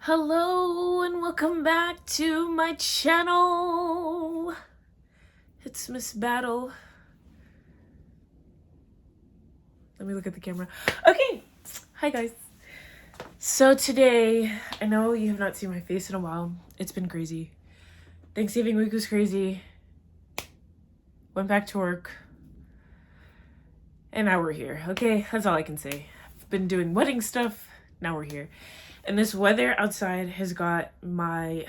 Hello and welcome back to my channel. It's Miss Battle. Let me look at the camera. Okay, hi guys. So today, I know you have not seen my face in a while. It's been crazy. Thanksgiving week was crazy. Went back to work. And now we're here, okay? That's all I can say. I've been doing wedding stuff. Now we're here. And this weather outside has got my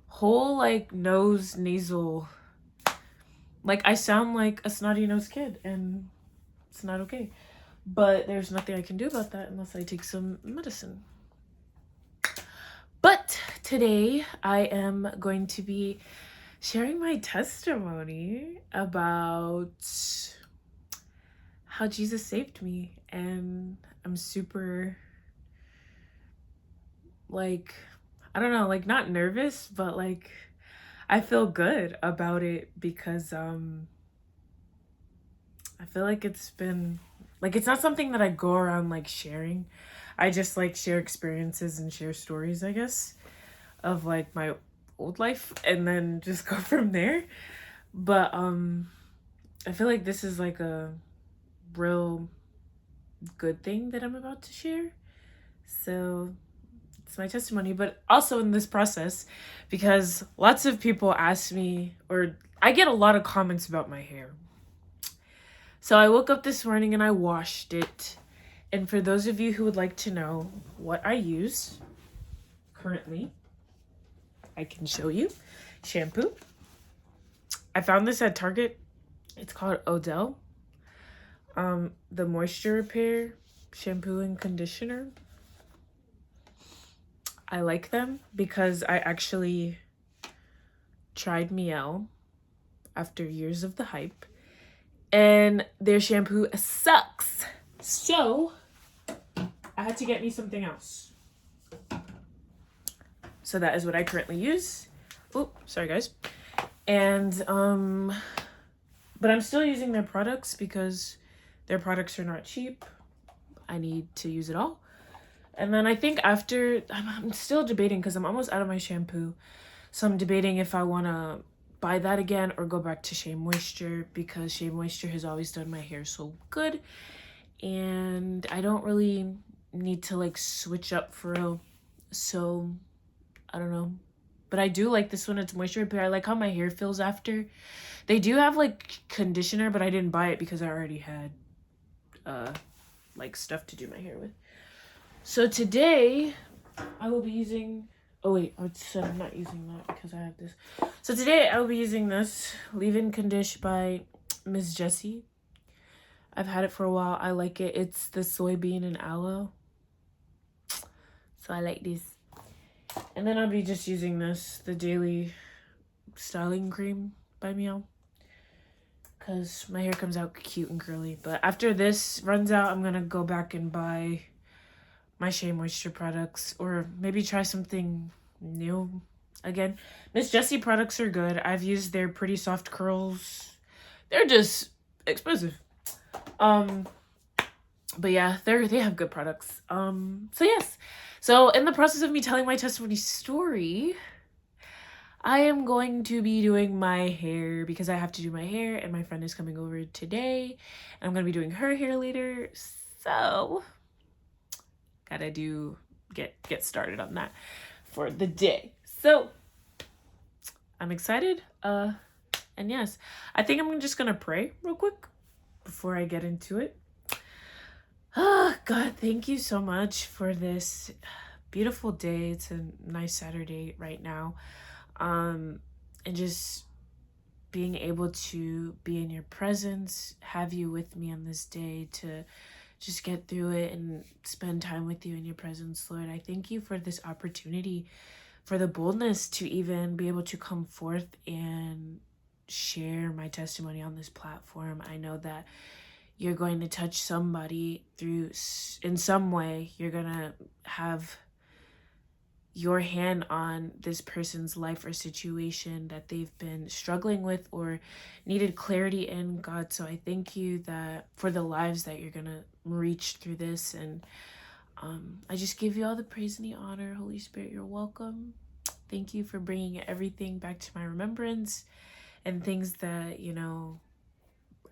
whole nose nasal, I sound like a snotty nosed kid, and it's not okay. But there's nothing I can do about that unless I take some medicine. But today I am going to be sharing my testimony about how Jesus saved me, and I'm super I don't know, not nervous, but I feel good about it because I feel like it's been it's not something that I go around sharing. I just share experiences and share stories, I guess, of my old life and then just go from there. But I feel like this is a real good thing that I'm about to share. So it's my testimony, but also in this process, because lots of people ask me, or I get a lot of comments about my hair. So I woke up this morning and I washed it. And for those of you who would like to know what I use currently, I can show you. Shampoo. I found this at Target. It's called Odell. The Moisture Repair shampoo and conditioner. I like them because I actually tried Miel after years of the hype, and their shampoo sucks. So I had to get me something else. So that is what I currently use. Oh, sorry guys. And but I'm still using their products because their products are not cheap. I need to use it all. And then I think after, I'm still debating because I'm almost out of my shampoo. So I'm debating if I want to buy that again or go back to Shea Moisture, because Shea Moisture has always done my hair so good. And I don't really need to switch up for real. So I don't know. But I do like this one. It's Moisture Repair. I like how my hair feels after. They do have conditioner, but I didn't buy it because I already had stuff to do my hair with. So today, I will be using, oh wait, I said I'm not using that because I have this. So today, I will be using this Leave-In Condish by Miss Jessie. I've had it for a while. I like it. It's the soybean and aloe. So I like this. And then I'll be just using this, the Daily Styling Cream by Miel, because my hair comes out cute and curly. But after this runs out, I'm going to go back and buy my Shea Moisture products, or maybe try something new again. Miss Jessie products are good. I've used their Pretty Soft Curls. They're just expensive. But yeah, they have good products. So yes. So in the process of me telling my testimony story, I am going to be doing my hair because I have to do my hair, and my friend is coming over today, and I'm going to be doing her hair later. So gotta get started on that for the day. So I'm excited. And yes, I think I'm just gonna pray real quick before I get into it. Oh God, thank you so much for this beautiful day. It's a nice Saturday right now. And just being able to be in your presence, have you with me on this day to just get through it and spend time with you in your presence, Lord. I thank you for this opportunity, for the boldness to even be able to come forth and share my testimony on this platform. I know that you're going to touch somebody in some way. You're going to have your hand on this person's life or situation that they've been struggling with or needed clarity in, God. So I thank you that for the lives that you're going to reach through this. And I just give you all the praise and the honor. Holy Spirit, you're welcome. Thank you for bringing everything back to my remembrance and things that,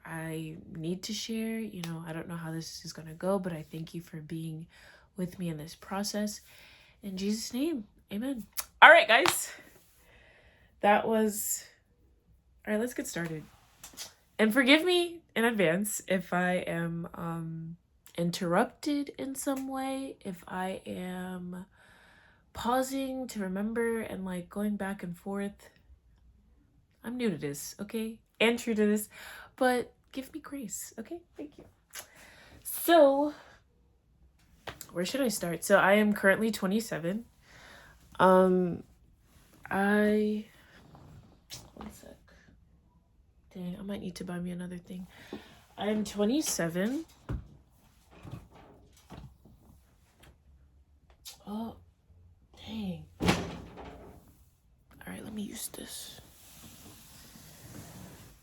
I need to share. I don't know how this is going to go, but I thank you for being with me in this process. In Jesus' name, amen. All right, guys. All right, let's get started. And forgive me in advance if I am interrupted in some way, if I am pausing to remember and like going back and forth. I'm new to this, okay? And true to this, but give me grace, okay? Thank you. So, where should I start? So, I am currently 27. One sec. Dang, I might need to buy me another thing. I am 27. Oh, dang. All right, let me use this.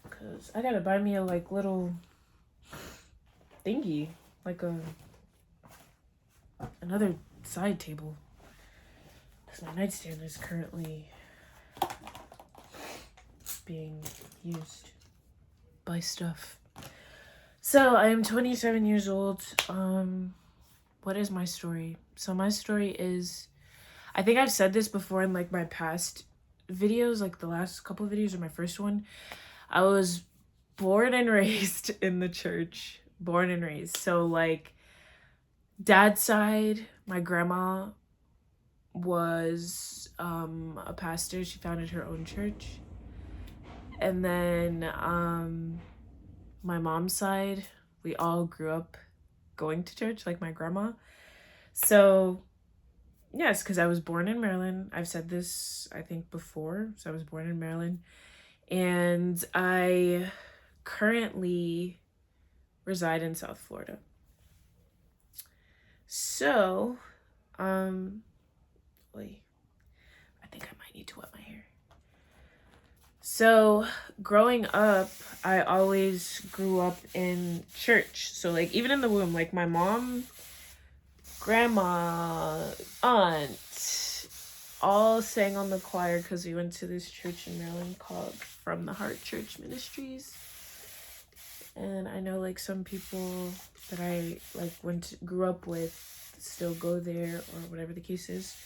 Because I gotta buy me a like little thingy. Like another side table. Because my nightstand is currently being used by stuff. So I am 27 years old. What is my story? So my story is, I think I've said this before in like my past videos, like the last couple of videos or my first one. I was born and raised in the church. Born and raised. So like dad's side, my grandma was a pastor. She founded her own church. And then my mom's side, we all grew up going to church, like my grandma. So yes, because I was born in Maryland. I've said this, I think, before. So I was born in Maryland. And I currently reside in South Florida. So, wait. I think I might need to wet my hair. So, growing up, I always grew up in church. So, like, even in the womb, like, my mom, grandma, aunt, all sang on the choir because we went to this church in Maryland called From the Heart Church Ministries. And I know, like, some people that I, like, grew up with still go there or whatever the case is.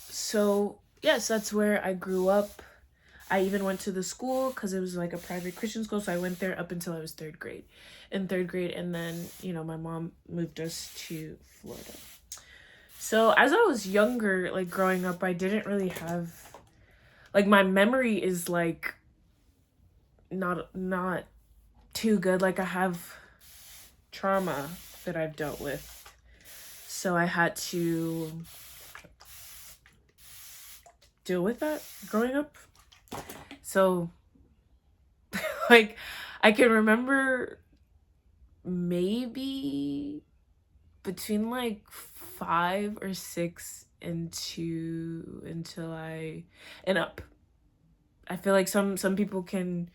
So, yes, that's where I grew up. I even went to the school because it was, like, a private Christian school. So I went there up until I was third grade. In third grade, and then, my mom moved us to Florida. So as I was younger, like, growing up, I didn't really have, like, my memory is, like, not too good. Like, I have trauma that I've dealt with. So I had to deal with that growing up. So, like, I can remember maybe between, like, 5 or 6 until up. I feel like some people can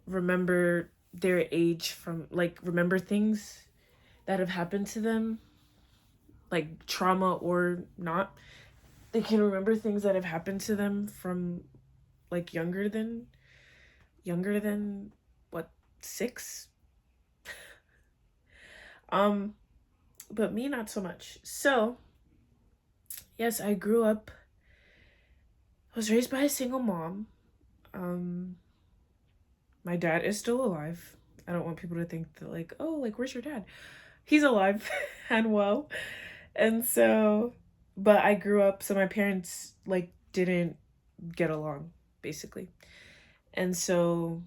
remember their age from, like, remember things that have happened to them, like trauma or not. They can remember things that have happened to them from, like, younger than what, 6? But me, not so much. So yes, I grew up, I was raised by a single mom. My dad is still alive. I don't want people to think that, like, oh, like, where's your dad? He's alive and well. And so, but I grew up, so my parents, like, didn't get along, basically. And so,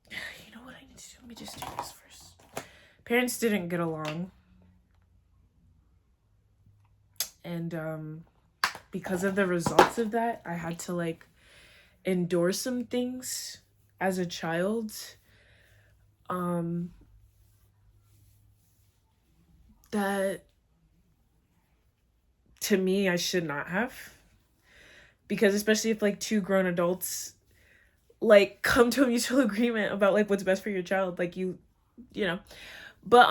you know what I need to do? Let me just do this first. Parents didn't get along. And because of the results of that, I had to, like, endure some things as a child. That to me I should not have, because especially if, like, 2 grown adults, like, come to a mutual agreement about, like, what's best for your child, like, you know, but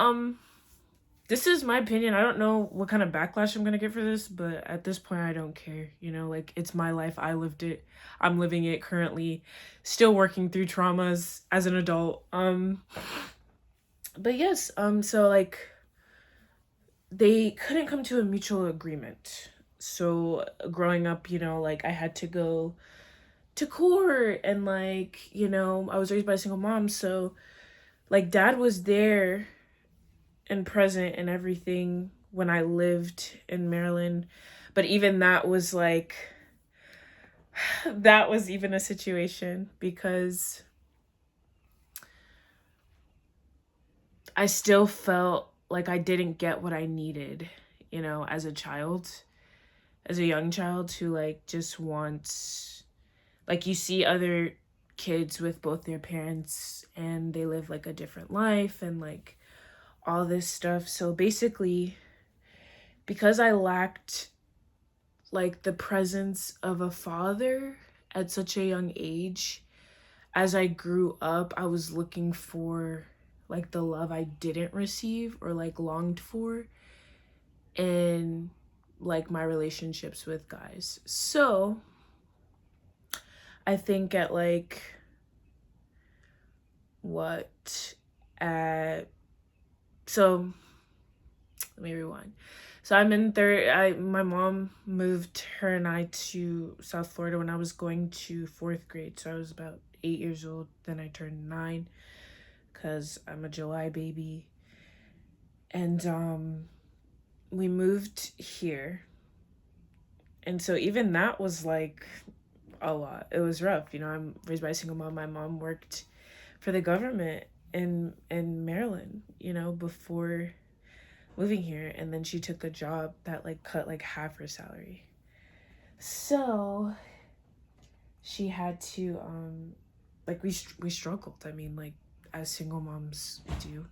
this is my opinion. I don't know what kind of backlash I'm gonna get for this, but at this point, I don't care. You know, like, it's my life. I lived it. I'm living it currently, still working through traumas as an adult. But yes, so like they couldn't come to a mutual agreement. So growing up, you know, like I had to go to court and like, you know, I was raised by a single mom, so like dad was there and present and everything when I lived in Maryland. But even that was like that was even a situation because I still felt like I didn't get what I needed, you know, as a child, as a young child who like just wants, like, you see other kids with both their parents and they live like a different life and like all this stuff. So basically, because I lacked like the presence of a father at such a young age, as I grew up, I was looking for like the love I didn't receive or like longed for in like my relationships with guys. So I think at like what at so let me rewind. So I'm in third. My mom moved her and I to South Florida when I was going to fourth grade. So I was about 8 years old. Then I turned 9 because I'm a July baby. And we moved here. And so even that was like a lot. It was rough. You know, I'm raised by a single mom. My mom worked for the government in Maryland, you know, before moving here, and then she took a job that like cut like half her salary. So she had to like we struggled. I mean, like as single moms do.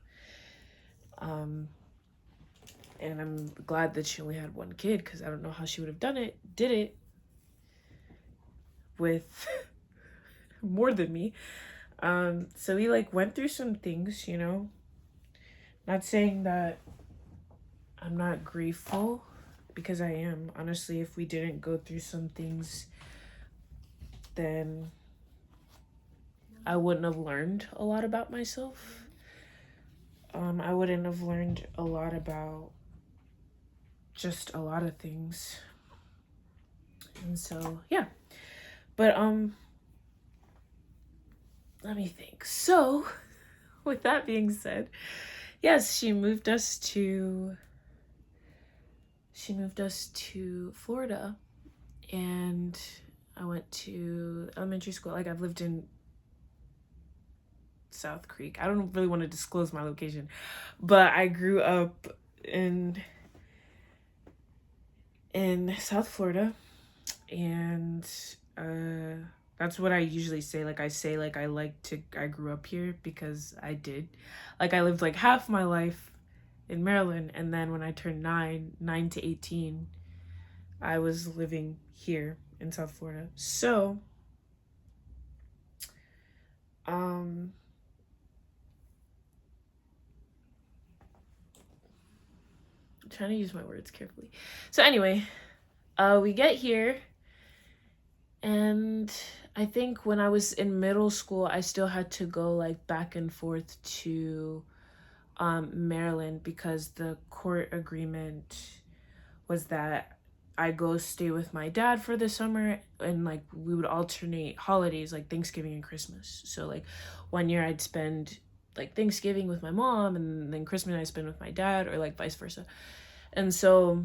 Um and I'm glad that she only had one kid because I don't know how she would have did it with more than me. So we like went through some things, you know. Not saying that I'm not grateful because I am. Honestly, if we didn't go through some things, then I wouldn't have learned a lot about myself. I wouldn't have learned a lot about just a lot of things. And so, yeah. But let me think. So, with that being said, yes, she moved us to Florida, and I went to elementary school. Like, I've lived in South Creek. I don't really want to disclose my location, but I grew up in South Florida, and that's what I usually say. Like, I say like I grew up here because I did. Like, I lived like half my life in Maryland, and then when I turned 9 to 18, I was living here in South Florida. So um I'm trying to use my words carefully. So anyway, we get here, and I think when I was in middle school, I still had to go like back and forth to Maryland because the court agreement was that I go stay with my dad for the summer, and like we would alternate holidays like Thanksgiving and Christmas. So like one year I'd spend like Thanksgiving with my mom, and then Christmas I spend with my dad, or like vice versa. And so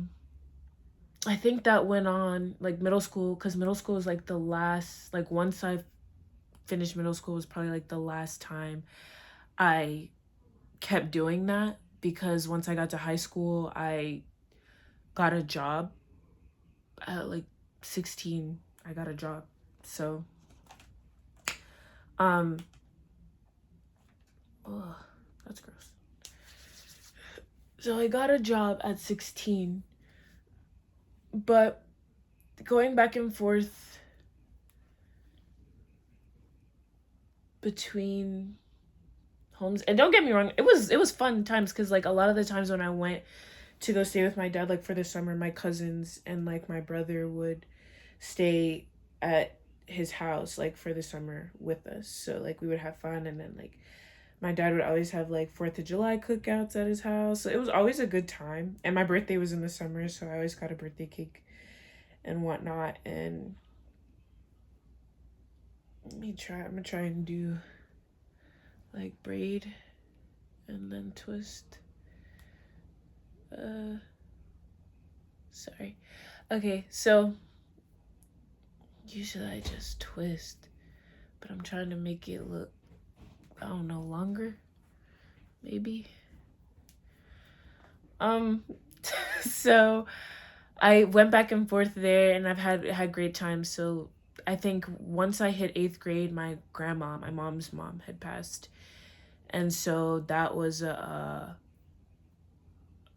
I think that went on like middle school, because middle school was like the last, like once I finished middle school was probably like the last time I kept doing that, because once I got to high school, I got a job at like 16. I got a job. So um ugh, that's gross. So I got a job at 16, but going back and forth between homes. And don't get me wrong, it was fun times, because like a lot of the times when I went to go stay with my dad, like for the summer, my cousins and like my brother would stay at his house like for the summer with us. So like we would have fun, and then like my dad would always have like 4th of July cookouts at his house. So it was always a good time. And my birthday was in the summer, so I always got a birthday cake and whatnot. And I'm gonna try and do like braid and then twist. Sorry. Okay, so usually I just twist, but I'm trying to make it look, I don't know, longer, maybe. So I went back and forth there, and I've had great times. So I think once I hit 8th grade, my grandma, my mom's mom, had passed, and so that was a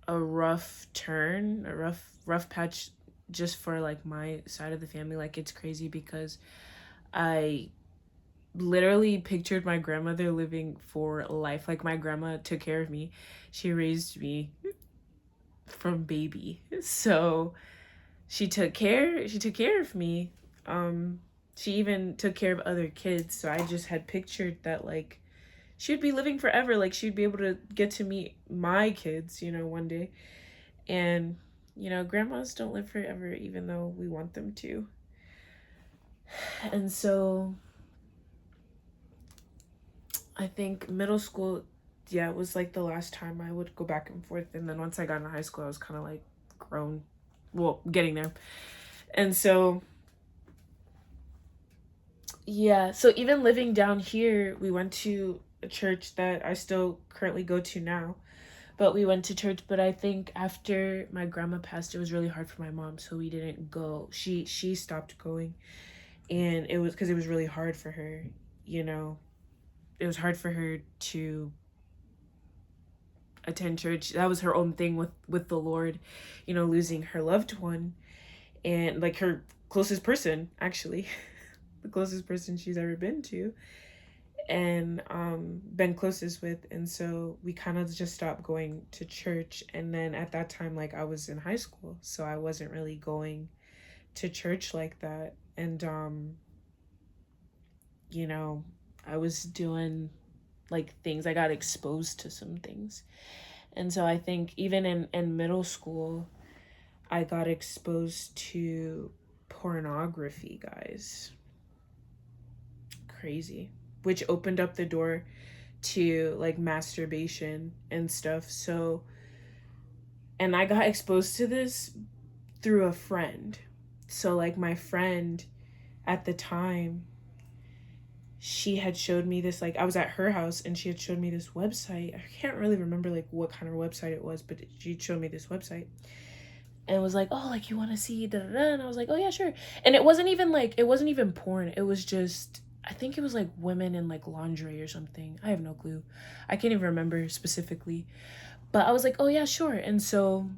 rough turn, a rough patch, just for like my side of the family. Like it's crazy because I literally pictured my grandmother living for life. Like my grandma took care of me. She raised me from baby. So she took care of me. She even took care of other kids. So I just had pictured that like she'd be living forever. Like she'd be able to get to meet my kids, one day. And grandmas don't live forever, even though we want them to. And so I think middle school, yeah, it was like the last time I would go back and forth. And then once I got into high school, I was kind of like grown, well, getting there. And so yeah, so even living down here, we went to a church that I still currently go to now. But we went to church, but I think after my grandma passed, it was really hard for my mom, so we didn't go. She stopped going, and it was because it was really hard for her, you know. It was hard for her to attend church. That was her own thing with the Lord, losing her loved one, and like her closest person, actually. The closest person she's ever been to, and been closest with. And so we kind of just stopped going to church. And then at that time, like I was in high school, so I wasn't really going to church like that. And I was doing like things. I got exposed to some things. And so I think even in middle school, I got exposed to pornography, guys. Crazy. Which opened up the door to like masturbation and stuff. So, and I got exposed to this through a friend. So like my friend at the time, she had showed me this, like I was at her house and she had showed me this website. I can't really remember like what kind of website it was, but she showed me this website and was like, oh, like you want to see da da da, and I was like, oh yeah, sure. And it wasn't even porn. It was just, I think it was like women in like lingerie or something. I have no clue. I can't even remember specifically. But I was like, oh yeah, sure. And so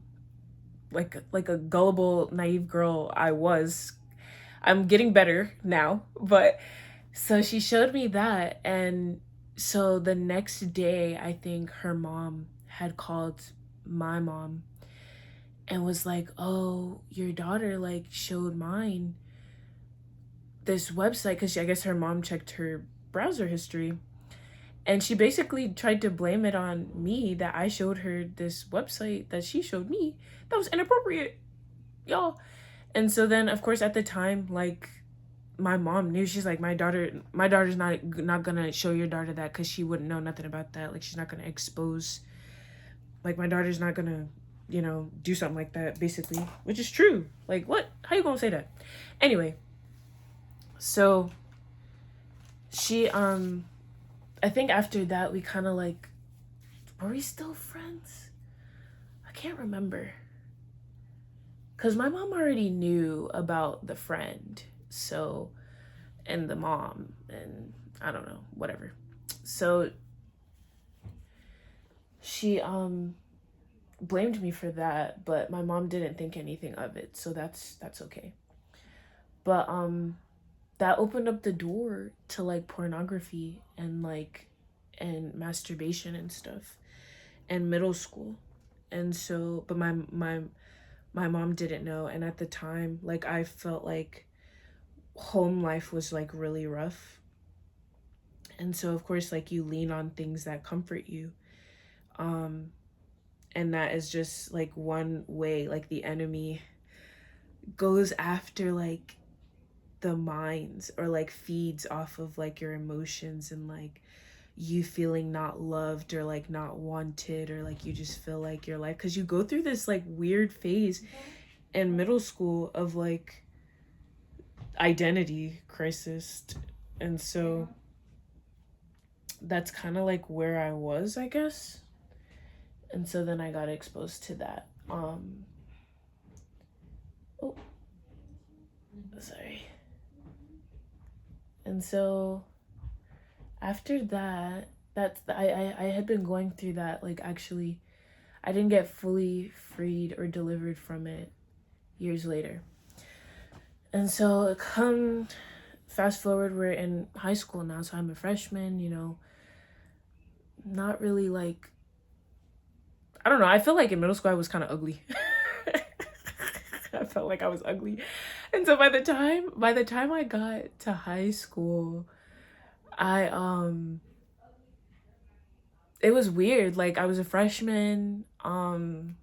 like a gullible, naive girl I'm getting better now, but so she showed me that. And so the next day, I think her mom had called my mom and was like, oh, your daughter like showed mine this website, because I guess her mom checked her browser history, and she basically tried to blame it on me, that I showed her this website that she showed me that was inappropriate, y'all. And so then of course at the time, like my mom knew. She's like, my daughter's not gonna show your daughter that, because she wouldn't know nothing about that. Like she's not gonna expose, like my daughter's not gonna do something like that, basically, which is true. Like what, how you gonna say that? Anyway, so she I think after that we kind of like, were we still friends? I can't remember, because my mom already knew about the friend, so, and the mom, and I don't know, whatever. So she blamed me for that, but my mom didn't think anything of it, so that's okay. But that opened up the door to like pornography and like and masturbation and stuff in middle school. And so, but my mom didn't know, and at the time, like, I felt like home life was like really rough. And so of course, like, you lean on things that comfort you. Um and that is just like one way, like, the enemy goes after like the minds, or like feeds off of like your emotions, and like you feeling not loved or like not wanted, or like you just feel like your life, because you go through this like weird phase in middle school of like identity crisis. And so that's kind of like where I was, I guess. And so then I got exposed to that. Oh, sorry. And so after that, I had been going through that, like, actually I didn't get fully freed or delivered from it years later. And so come fast forward, we're in high school now, so I'm a freshman, you know, not really like, I don't know, I feel like in middle school I was kind of ugly. I felt like I was ugly. And so by the time I got to high school, I it was weird. Like, I was a freshman, and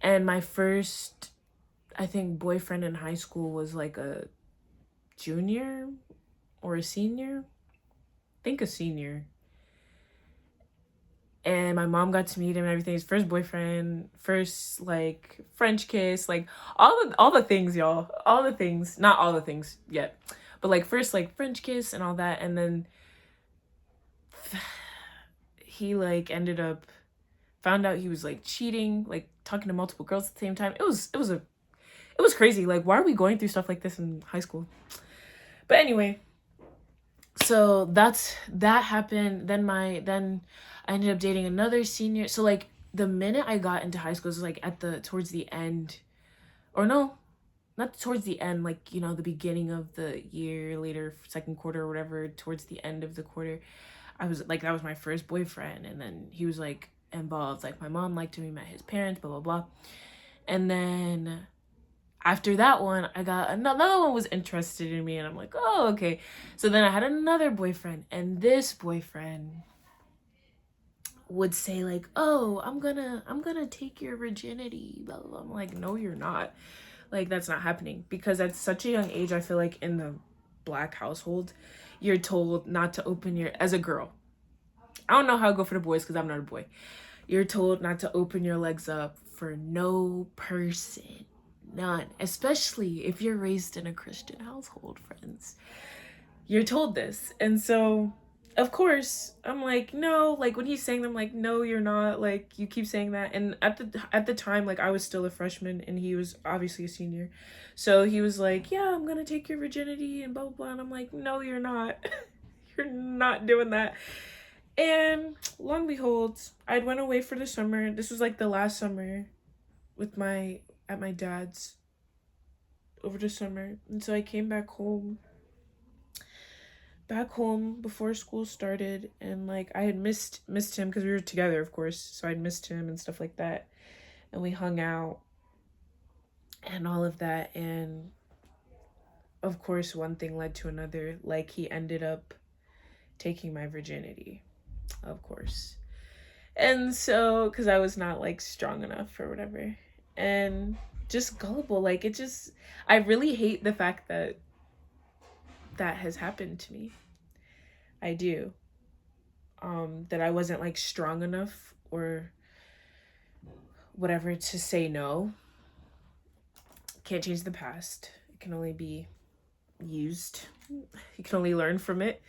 my first, I think, boyfriend in high school was like a junior or a senior. I think a senior. And my mom got to meet him and everything. His first boyfriend, first like French kiss, like all the things, y'all. All the things. Not all the things yet. But like first like French kiss and all that. And then he like ended up, found out he was like cheating, like talking to multiple girls at the same time. It was crazy. Like, why are we going through stuff like this in high school? But anyway, so that happened. Then I ended up dating another senior. So like the minute I got into high school, it was like towards the end, or no, not towards the end, like, you know, the beginning of the year, later second quarter or whatever, towards the end of the quarter, I was like, that was my first boyfriend. And then he was like involved, like my mom liked him, he met his parents, blah blah blah. And then after that one, I got another one was interested in me, and I'm like, oh, okay. So then I had another boyfriend, and this boyfriend would say like, oh, I'm gonna take your virginity, blah, blah, blah. I'm like, no, you're not. Like, that's not happening. Because at such a young age, I feel like in the Black household, you're told not to open your, as a girl, I don't know how I go for the boys because I'm not a boy, you're told not to open your legs up for no person. None. Especially if you're raised in a Christian household, friends. You're told this. And so, of course, I'm like, no. Like, when he's saying them, like, no, you're not. Like, you keep saying that. And at the time, like, I was still a freshman, and he was obviously a senior. So he was like, yeah, I'm gonna take your virginity, and blah, blah, blah. And I'm like, no, you're not. You're not doing that. And lo and behold, I'd went away for the summer. This was, like, the last summer with at my dad's over the summer. And so I came back home before school started, and like I had missed him because we were together, of course, so I'd missed him and stuff like that, and we hung out and all of that. And of course, one thing led to another. Like, he ended up taking my virginity, of course. And so, because I was not like strong enough or whatever, and just gullible. Like, it just, I really hate the fact that that has happened to me. I do. That I wasn't like strong enough or whatever to say no. Can't change the past. It can only be used. You can only learn from it.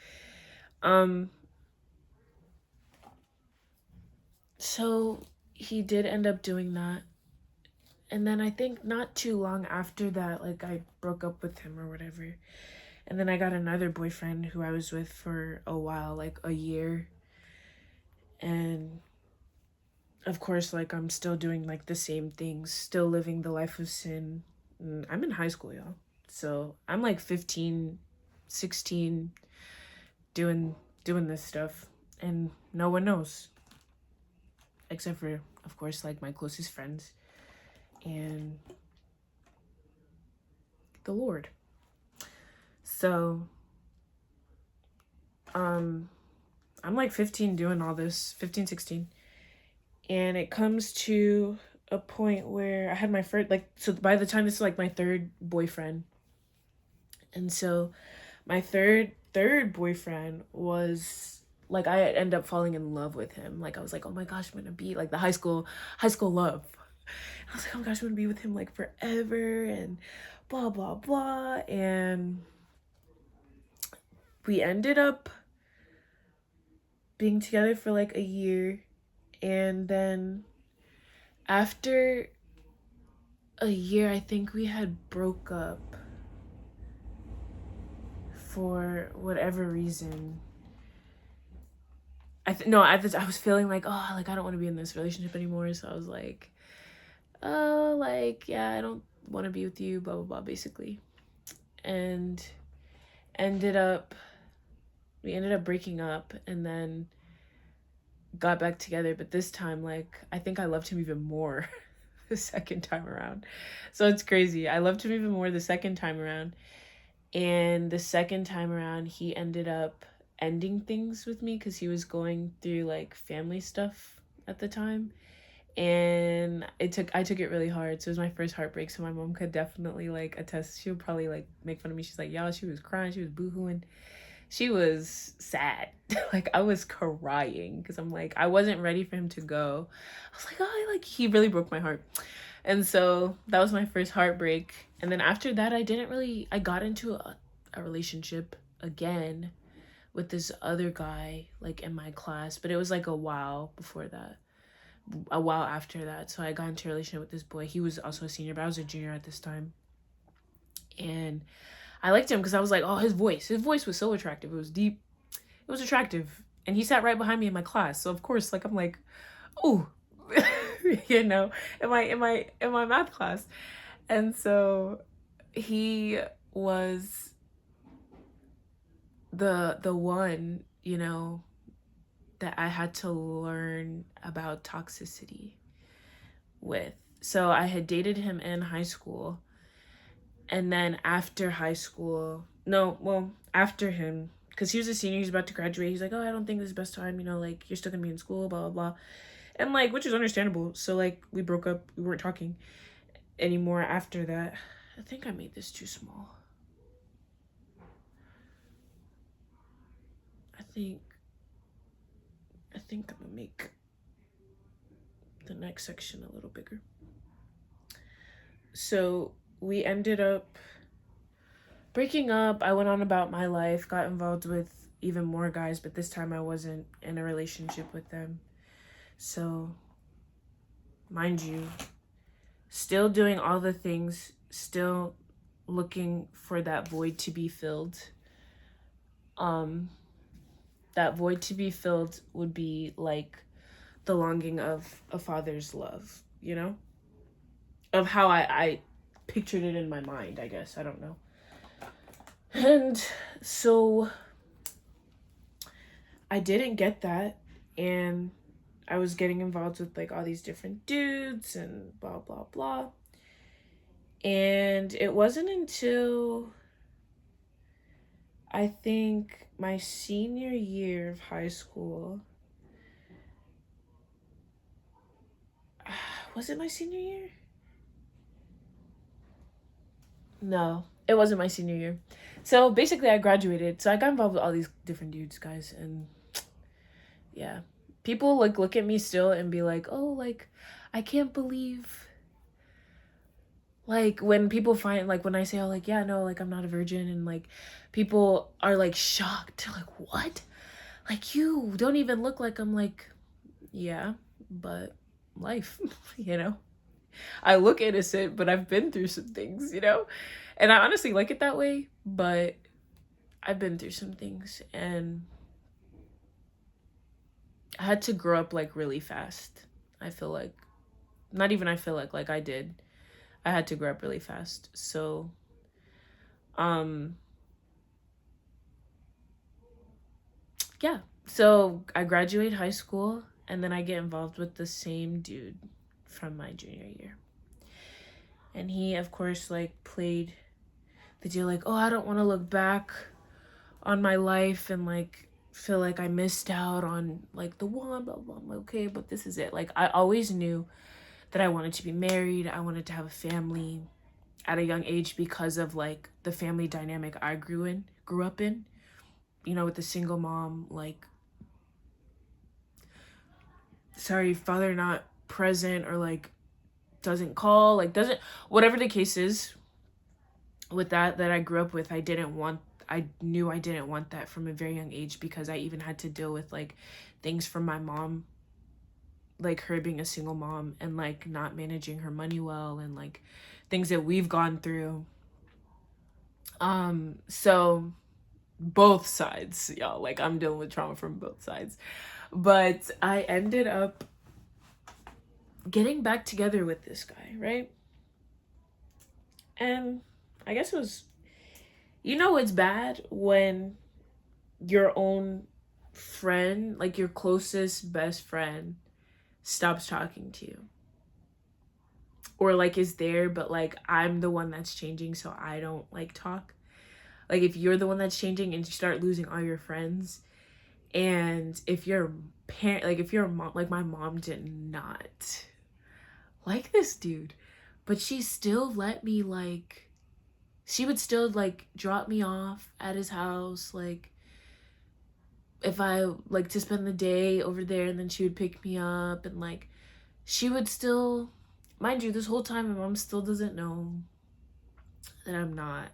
So he did end up doing that. And then I think not too long after that, like, I broke up with him or whatever. And then I got another boyfriend who I was with for a while, like a year. And of course, like, I'm still doing like the same things, still living the life of sin. And I'm in high school, y'all. So I'm like 15, 16, doing this stuff. and no one knows. Except for, of course, like my closest friends and the Lord. So, I'm like 15 doing all this, 15, 16. And it comes to a point where I had my first, like, so by the time this is like my third boyfriend. And so my third boyfriend was like, I end up falling in love with him. Like, I was like, oh my gosh, I'm gonna be like the high school love. I was like, oh my gosh, I'm gonna be with him like forever and blah blah blah. And we ended up being together for like a year. And then after a year, I think we had broke up for whatever reason. I was feeling like, oh, like I don't want to be in this relationship anymore. So I was like, oh, like, yeah, I don't want to be with you, blah blah blah, basically. And ended up we ended up breaking up, and then got back together. But this time, like, I think I loved him even more the second time around. So it's crazy. I loved him even more the second time around. And the second time around, he ended up ending things with me because he was going through like family stuff at the time. And I took it really hard. So it was my first heartbreak. So my mom could definitely like attest. She would probably like make fun of me. She's like, y'all, she was crying, she was boohooing. She was sad. Like I was crying because I'm like, I wasn't ready for him to go. I was like, oh, like he really broke my heart. And so that was my first heartbreak. And then after that, I got into a relationship again with this other guy, like in my class, but it was like a while after that. So I got into a relationship with this boy. He was also a senior, but I was a junior at this time. And I liked him because I was like, oh, his voice was so attractive. It was deep. It was attractive. And he sat right behind me in my class. So of course, like, I'm like, oh, you know, in my math class. And so he was the one, you know, that I had to learn about toxicity with. So I had dated him in high school. And then after high school, no, well, after him, because he was a senior, he's about to graduate. He's like, oh, I don't think this is the best time, you know, like, you're still gonna be in school, blah, blah, blah. And, like, which is understandable. So, like, we broke up. We weren't talking anymore after that. I think I made this too small. I think I'm gonna make the next section a little bigger. So we ended up breaking up. I went on about my life, got involved with even more guys, but this time I wasn't in a relationship with them. So, mind you, still doing all the things, still looking for that void to be filled. That void to be filled would be like the longing of a father's love, you know? Of how I pictured it in my mind, I guess. I don't know. And so I didn't get that, and I was getting involved with like all these different dudes and blah blah blah. And it wasn't until I think my senior year of high school. Was it my senior year? No, it wasn't my senior year. So basically, I graduated. So I got involved with all these different dudes, guys, and yeah, people like look at me still and be like, "Oh, like, I can't believe." Like when people find like when I say, "Oh, like yeah, no, like I'm not a virgin," and like people are like shocked, they're like, "What? Like you don't even look like." I'm like, "Yeah, but life, you know." I look innocent, but I've been through some things, you know? And I honestly like it that way, but I've been through some things, and I had to grow up like really fast. I feel like, not even I feel like I did. I had to grow up really fast. So, um, yeah. So I graduate high school, and then I get involved with the same dude from my junior year. And he, of course, like played the deal like, oh, I don't want to look back on my life and like feel like I missed out on like the one, blah, blah, blah. Okay, but this is it. Like, I always knew that I wanted to be married. I wanted to have a family at a young age because of like the family dynamic I grew up in, you know, with the single mom, like, sorry, father not present, or like doesn't call, like doesn't, whatever the case is with that I grew up with. I knew I didn't want that from a very young age, because I even had to deal with like things from my mom, like her being a single mom and like not managing her money well, and like things that we've gone through. So both sides, y'all, like I'm dealing with trauma from both sides. But I ended up getting back together with this guy, right? And I guess it was, you know, it's bad when your own friend, like your closest best friend, stops talking to you, or like is there, but like I'm the one that's changing, so I don't like talk. Like if you're the one that's changing and you start losing all your friends, and if you're parent, like if you're a mom, like my mom did not like this dude, but she still let me, like, she would still like drop me off at his house, like if I like to spend the day over there, and then she would pick me up, and like she would still, mind you, this whole time my mom still doesn't know that I'm not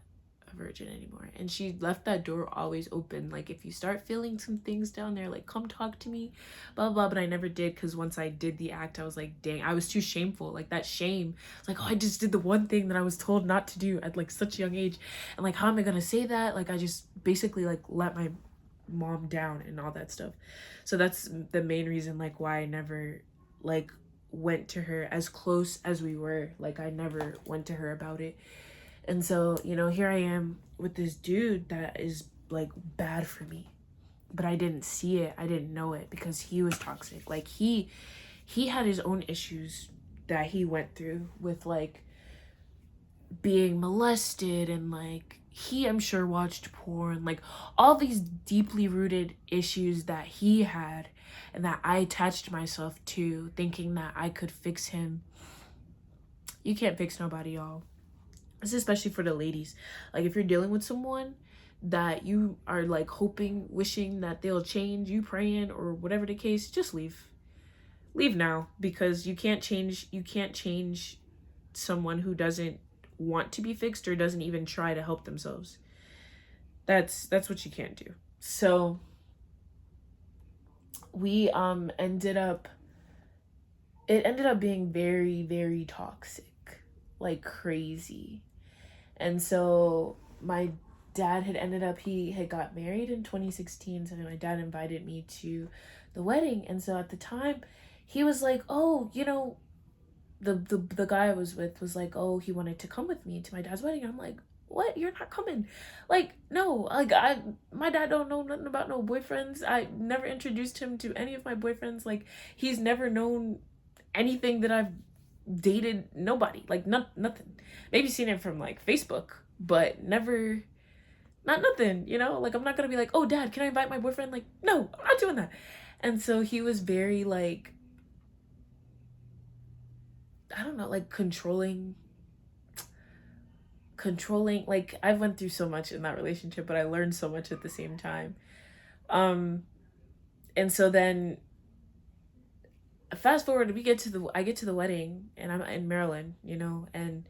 a virgin anymore, and she left that door always open, like if you start feeling some things down there, like come talk to me, blah blah. But I never did, because once I did the act, I was like, dang, I was too shameful, like that shame, like, oh, I just did the one thing that I was told not to do at like such a young age, and like how am I gonna say that, like I just basically like let my mom down and all that stuff. So that's the main reason like why I never like went to her, as close as we were, like I never went to her about it. And so, you know, here I am with this dude that is like bad for me, but I didn't see it, I didn't know it, because he was toxic. Like he had his own issues that he went through with like being molested, and like he, I'm sure, watched porn, like all these deeply rooted issues that he had, and that I attached myself to, thinking that I could fix him. You can't fix nobody, y'all. This is especially for the ladies. Like if you're dealing with someone that you are like hoping, wishing that they'll change, you praying or whatever the case, just leave. Leave now, because you can't change someone who doesn't want to be fixed or doesn't even try to help themselves. That's what you can't do. So we ended up, it ended up being very, very toxic, like crazy. And so my dad had ended up, he had got married in 2016, so my dad invited me to the wedding. And so at the time he was like, oh, you know, the guy I was with was like, oh, he wanted to come with me to my dad's wedding. I'm like, what? You're not coming? Like, no, like my dad don't know nothing about no boyfriends. I never introduced him to any of my boyfriends. Like he's never known anything that I've dated, nobody, like nothing. Maybe seen it from like Facebook, but never, not nothing, you know. Like I'm not gonna be like, oh dad, can I invite my boyfriend? Like, no, I'm not doing that. And so he was very like, I don't know, like controlling. Like I've went through so much in that relationship, but I learned so much at the same time. um and so then fast forward, I get to the wedding, and I'm in Maryland, you know, and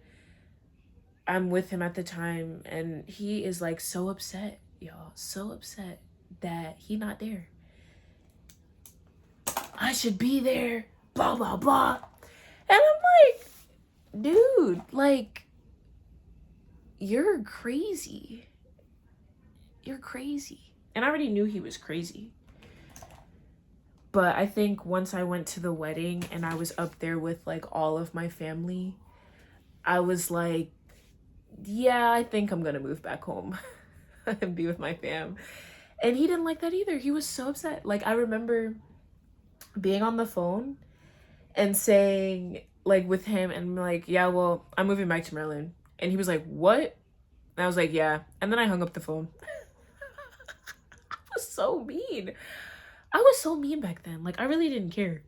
I'm with him at the time, and he is like so upset, y'all, so upset that he not there. I should be there, blah blah blah. And I'm like, dude, like you're crazy. You're crazy. And I already knew he was crazy. But I think once I went to the wedding and I was up there with like all of my family, I was like, yeah, I think I'm gonna move back home and be with my fam. And he didn't like that either. He was so upset. Like, I remember being on the phone and saying, like, with him, and like, yeah, well, I'm moving back to Maryland. And he was like, what? And I was like, yeah. And then I hung up the phone. I was so mean. I was so mean back then. Like, I really didn't care.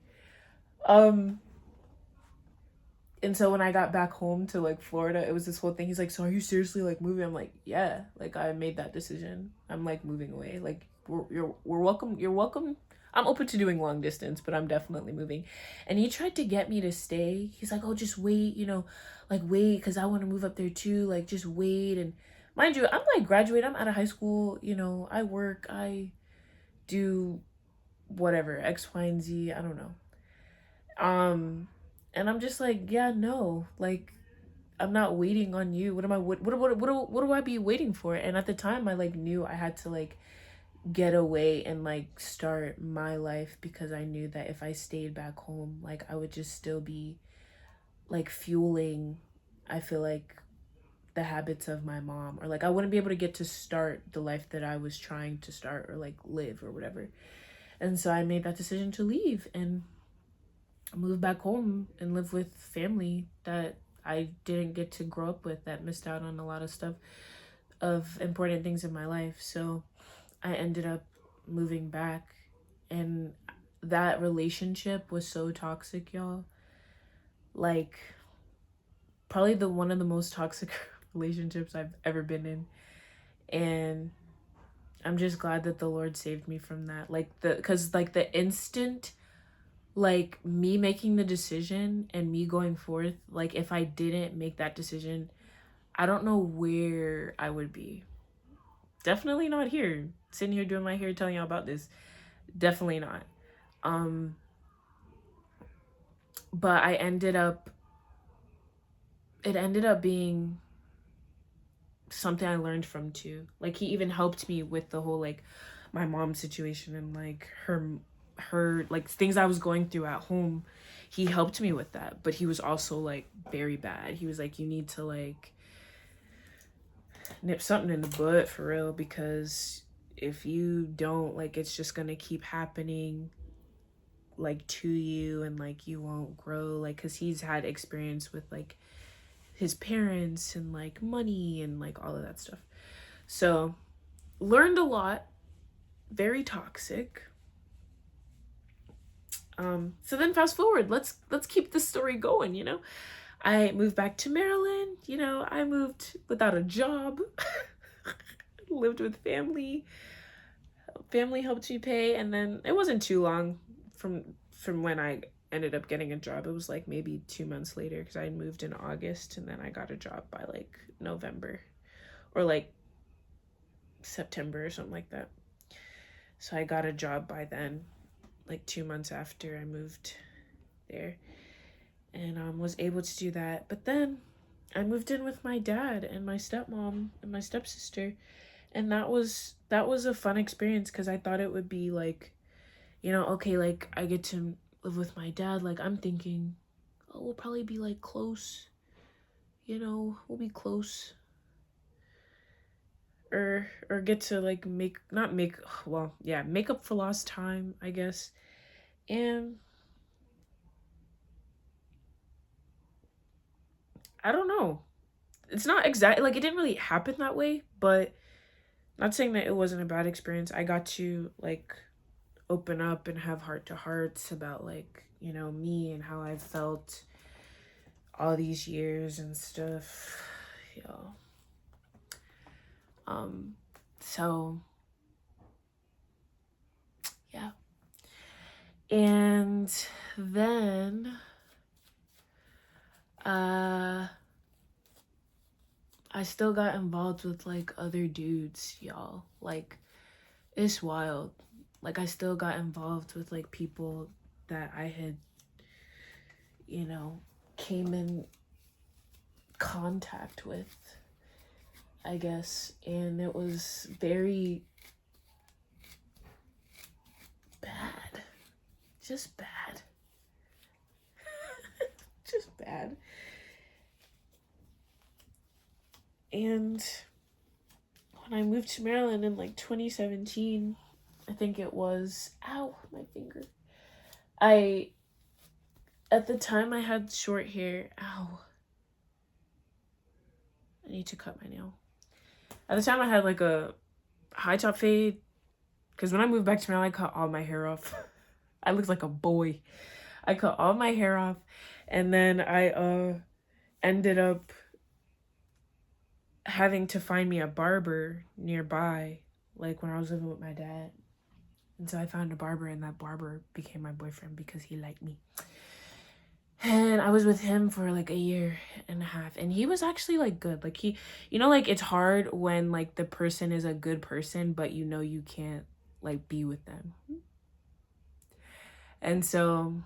Um, and so when I got back home to like Florida, it was this whole thing. He's like, so are you seriously like moving? I'm like, yeah, like I made that decision. I'm like moving away. Like we're welcome. You're welcome. I'm open to doing long distance, but I'm definitely moving. And he tried to get me to stay. He's like, oh, just wait, like wait, because I want to move up there too. Like just wait. And mind you, I'm like graduate. I'm out of high school. I work. I do whatever, X, Y, and Z. I don't know. And I'm just like, yeah, no, like I'm not waiting on you. What am I? What do I be waiting for? And at the time, I like knew I had to like get away and like start my life, because I knew that if I stayed back home, like I would just still be like fueling, I feel like, the habits of my mom, or like I wouldn't be able to get to start the life that I was trying to start or like live or whatever. And so I made that decision to leave and move back home and live with family that I didn't get to grow up with, that missed out on a lot of stuff, of important things in my life. So I ended up moving back, and that relationship was so toxic, y'all. Like probably the one of the most toxic relationships I've ever been in. And I'm just glad that the Lord saved me from that. Like cuz like the instant, like me making the decision and me going forth, like if I didn't make that decision, I don't know where I would be. Definitely not here, sitting here doing my hair, telling y'all about this. Definitely not. Um, but it ended up being something I learned from too. Like he even helped me with the whole like my mom situation and like her like things I was going through at home. He helped me with that, but he was also like very bad. He was like, you need to like nip something in the bud for real, because if you don't, like it's just gonna keep happening like to you, and like you won't grow, like because he's had experience with like his parents and like money and like all of that stuff. So learned a lot. Very toxic. So then fast forward, let's keep this story going. I moved back to Maryland. I moved without a job. Lived with family. Family helped me pay, and then it wasn't too long from when I ended up getting a job. It was like maybe 2 months later, because I moved in August, and then I got a job by like November or like September or something like that. So I got a job by then, like 2 months after I moved there, and was able to do that. But then I moved in with my dad and my stepmom and my stepsister, and that was a fun experience, because I thought it would be like, okay, like I get to live with my dad. Like I'm thinking, oh, we'll probably be like close, we'll be close, or get to like make not make well, yeah, make up for lost time, I guess. And I don't know, it's not exactly like it didn't really happen that way, but not saying that it wasn't a bad experience. I got to like open up and have heart to hearts about like, me and how I felt all these years and stuff. Yeah. So yeah. And then I still got involved with like other dudes, y'all. Like it's wild. Like I still got involved with like people that I had, came in contact with, I guess, and it was very bad. Just bad. Just bad. And when I moved to Maryland in like 2017, I think it was. Ow, my finger. I At the time I had short hair. Ow. I need to cut my nail. At the time I had like a high top fade, because when I moved back to Maryland, I cut all my hair off. I looked like a boy. I cut all my hair off, and then I ended up having to find me a barber nearby, like when I was living with my dad. And so I found a barber, and that barber became my boyfriend because he liked me. And I was with him for like a year and a half, and he was actually like good. Like like it's hard when like the person is a good person, but you can't like be with them. And so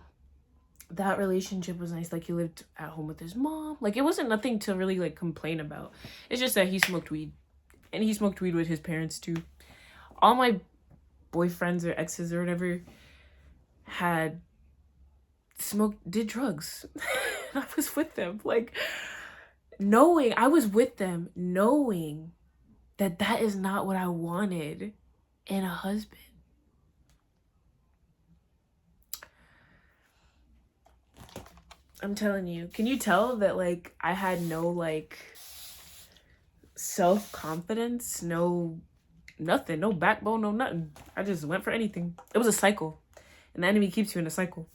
that relationship was nice. Like he lived at home with his mom. Like it wasn't nothing to really like complain about. It's just that he smoked weed, and he smoked weed with his parents too. All my boyfriends or exes or whatever did drugs. I was with them, like I was with them knowing that that is not what I wanted in a husband. I'm telling you. Can you tell that like I had no like self-confidence, no nothing, no backbone, no nothing. I just went for anything. It was a cycle, and the enemy keeps you in a cycle.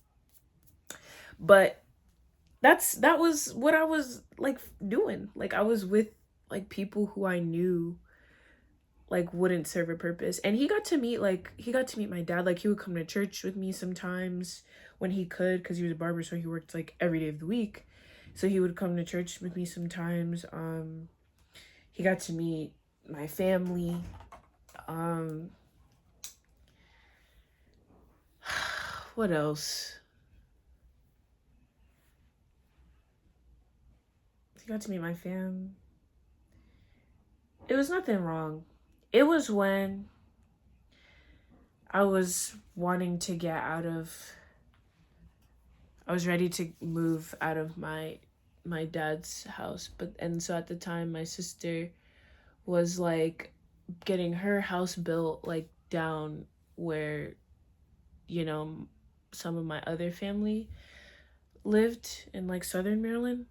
But that was what I was like doing. Like I was with like people who I knew like wouldn't serve a purpose. And he got to meet my dad. Like he would come to church with me sometimes when he could, because he was a barber, so he worked like every day of the week. So he would come to church with me sometimes. He got to meet my family. What else? He got to meet my fam. It was nothing wrong. It was when I was wanting to get I was ready to move out of my dad's house, and so at the time my sister was like getting her house built like down where some of my other family lived in like southern Maryland.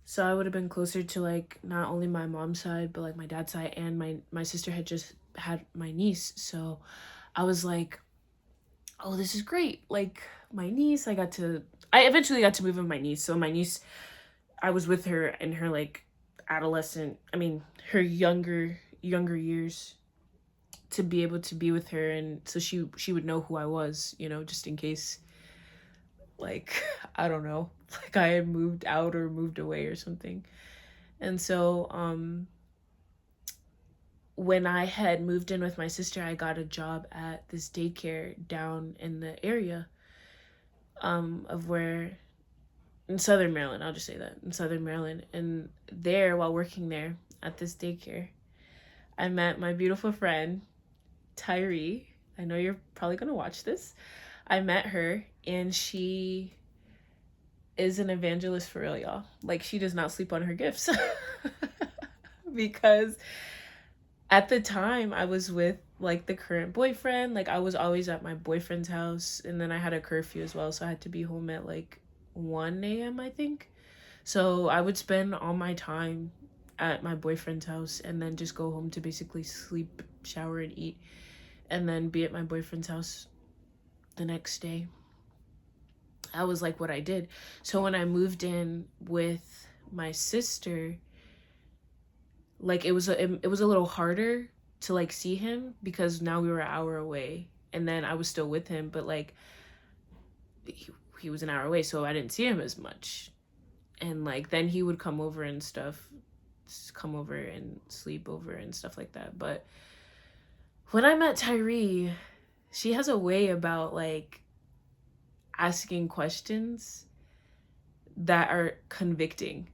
So I would have been closer to like not only my mom's side but like my dad's side, and my sister had just had my niece. So I was like, oh, this is great. Like my niece, I eventually got to move in with my niece. So my niece, I was with her in her like her younger years, to be able to be with her, and so she would know who I was, just in case like I don't know, like I had moved out or moved away or something. And so when I had moved in with my sister, I got a job at this daycare down in the area of where in southern Maryland. I'll just say that, in southern Maryland. And there, while working there at this daycare, I met my beautiful friend Tyree. I know you're probably gonna watch this. I met her, and she is an evangelist for real, y'all. Like she does not sleep on her gifts. Because at the time I was with like the current boyfriend, like I was always at my boyfriend's house, and then I had a curfew as well, so I had to be home at like 1 a.m. I think. So I would spend all my time at my boyfriend's house and then just go home to basically sleep, shower, and eat, and then be at my boyfriend's house the next day. That was like what I did. So when I moved in with my sister, like it was a little harder to like see him, because now we were an hour away, and then I was still with him, but like he was an hour away, so I didn't see him as much. And like then he would come over and stuff, come over and sleep over and stuff like that. But when I met Tyree, she has a way about like asking questions that are convicting.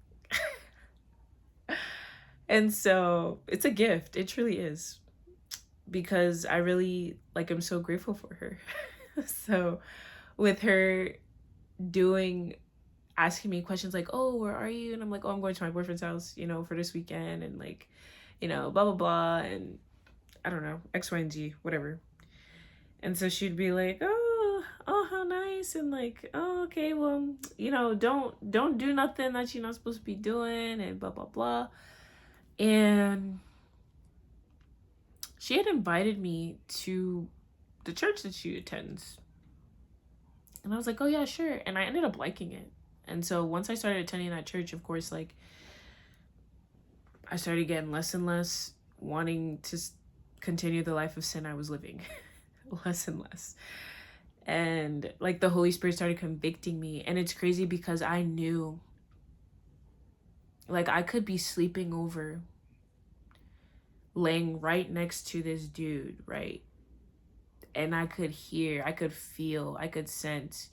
And so it's a gift. It truly is. Because I really like I'm so grateful for her. So with her asking me questions like, oh, where are you? And I'm like, oh, I'm going to my boyfriend's house, for this weekend. And like, blah, blah, blah. And I don't know, X, Y, and Z, whatever. And so she'd be like, oh, how nice. And like, oh, okay, well, don't do nothing that you're not supposed to be doing and blah, blah, blah. And she had invited me to the church that she attends. And I was like, oh yeah, sure. And I ended up liking it. And so once I started attending that church, of course, like, I started getting less and less wanting to continue the life of sin I was living. Less and less. And like the Holy Spirit started convicting me. And it's crazy because I knew, like, I could be sleeping over, laying right next to this dude, right? And I could hear, I could feel, I could sense,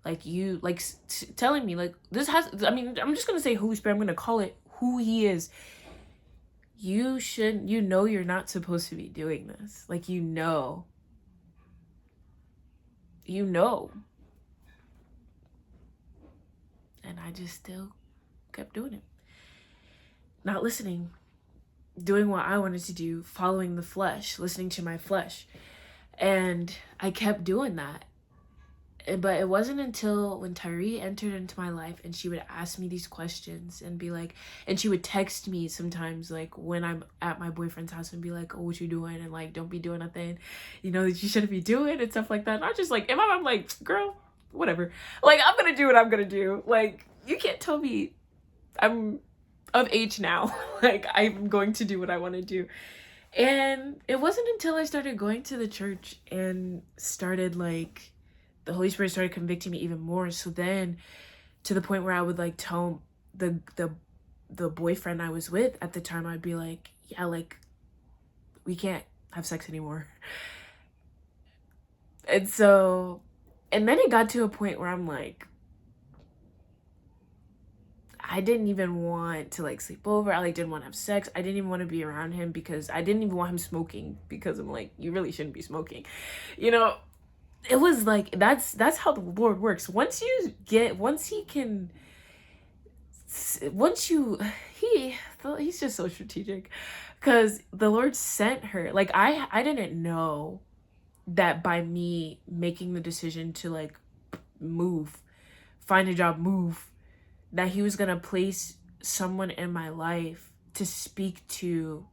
like, you, like, telling me, like, this has, I mean, I'm just going to say Holy Spirit, I'm going to call it who he is. You know you're not supposed to be doing this. Like, you know. And I just still kept doing it. Not listening. Doing what I wanted to do, following the flesh, listening to my flesh. And I kept doing that. But it wasn't until when Tyree entered into my life and she would ask me these questions and be like, and she would text me sometimes, like, when I'm at my boyfriend's house and be like, oh, what you doing? And like, don't be doing nothing, that you shouldn't be doing and stuff like that. And I just like, in my mind, I'm like, girl, whatever. Like, I'm going to do what I'm going to do. Like, you can't tell me I'm of age now. Like, I'm going to do what I want to do. And it wasn't until I started going to the church and started, like, the Holy Spirit started convicting me even more. So then, to the point where I would like tell the boyfriend I was with at the time, I'd be like, yeah, like, we can't have sex anymore. And then it got to a point where I'm like, I didn't even want to like sleep over. I like didn't want to have sex. I didn't even want to be around him because I didn't even want him smoking, because I'm like, you really shouldn't be smoking, It was like, that's how the Lord works. He's just so strategic, because the Lord sent her. Like, I didn't know that by me making the decision to like find a job, that he was going to place someone in my life to speak to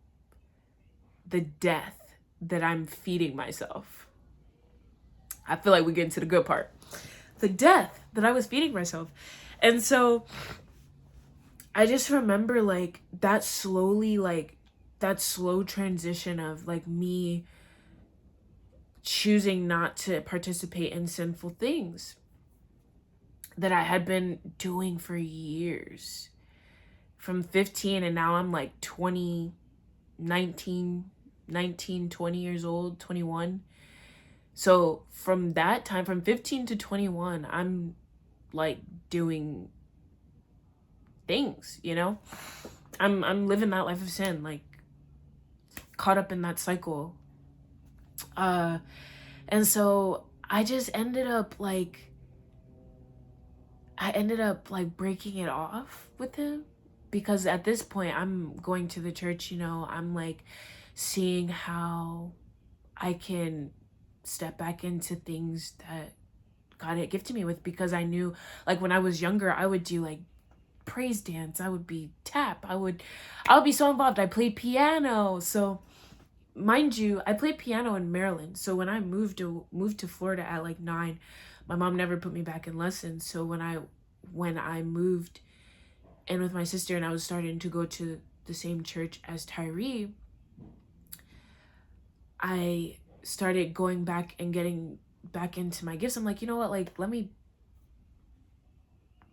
the death that I'm feeding myself. I feel like we get into the good part. The death that I was feeding myself. And so I just remember like that slow transition of like me choosing not to participate in sinful things that I had been doing for years. From 15, and now I'm like 20 years old, 21. So from that time, from 15 to 21, I'm like doing things, I'm living that life of sin, like caught up in that cycle. And so I just ended up like breaking it off with him, because at this point I'm going to the church, I'm like seeing how I can step back into things that God had gifted me with, because I knew, like, when I was younger, I would do like praise dance, I would be tap, I would be so involved. I played piano. So mind you, I played piano in Maryland. So when I moved to Florida at like 9, my mom never put me back in lessons. So when I moved in with my sister and I was starting to go to the same church as Tyree, I started going back and getting back into my gifts. I'm like, you know what, like, let me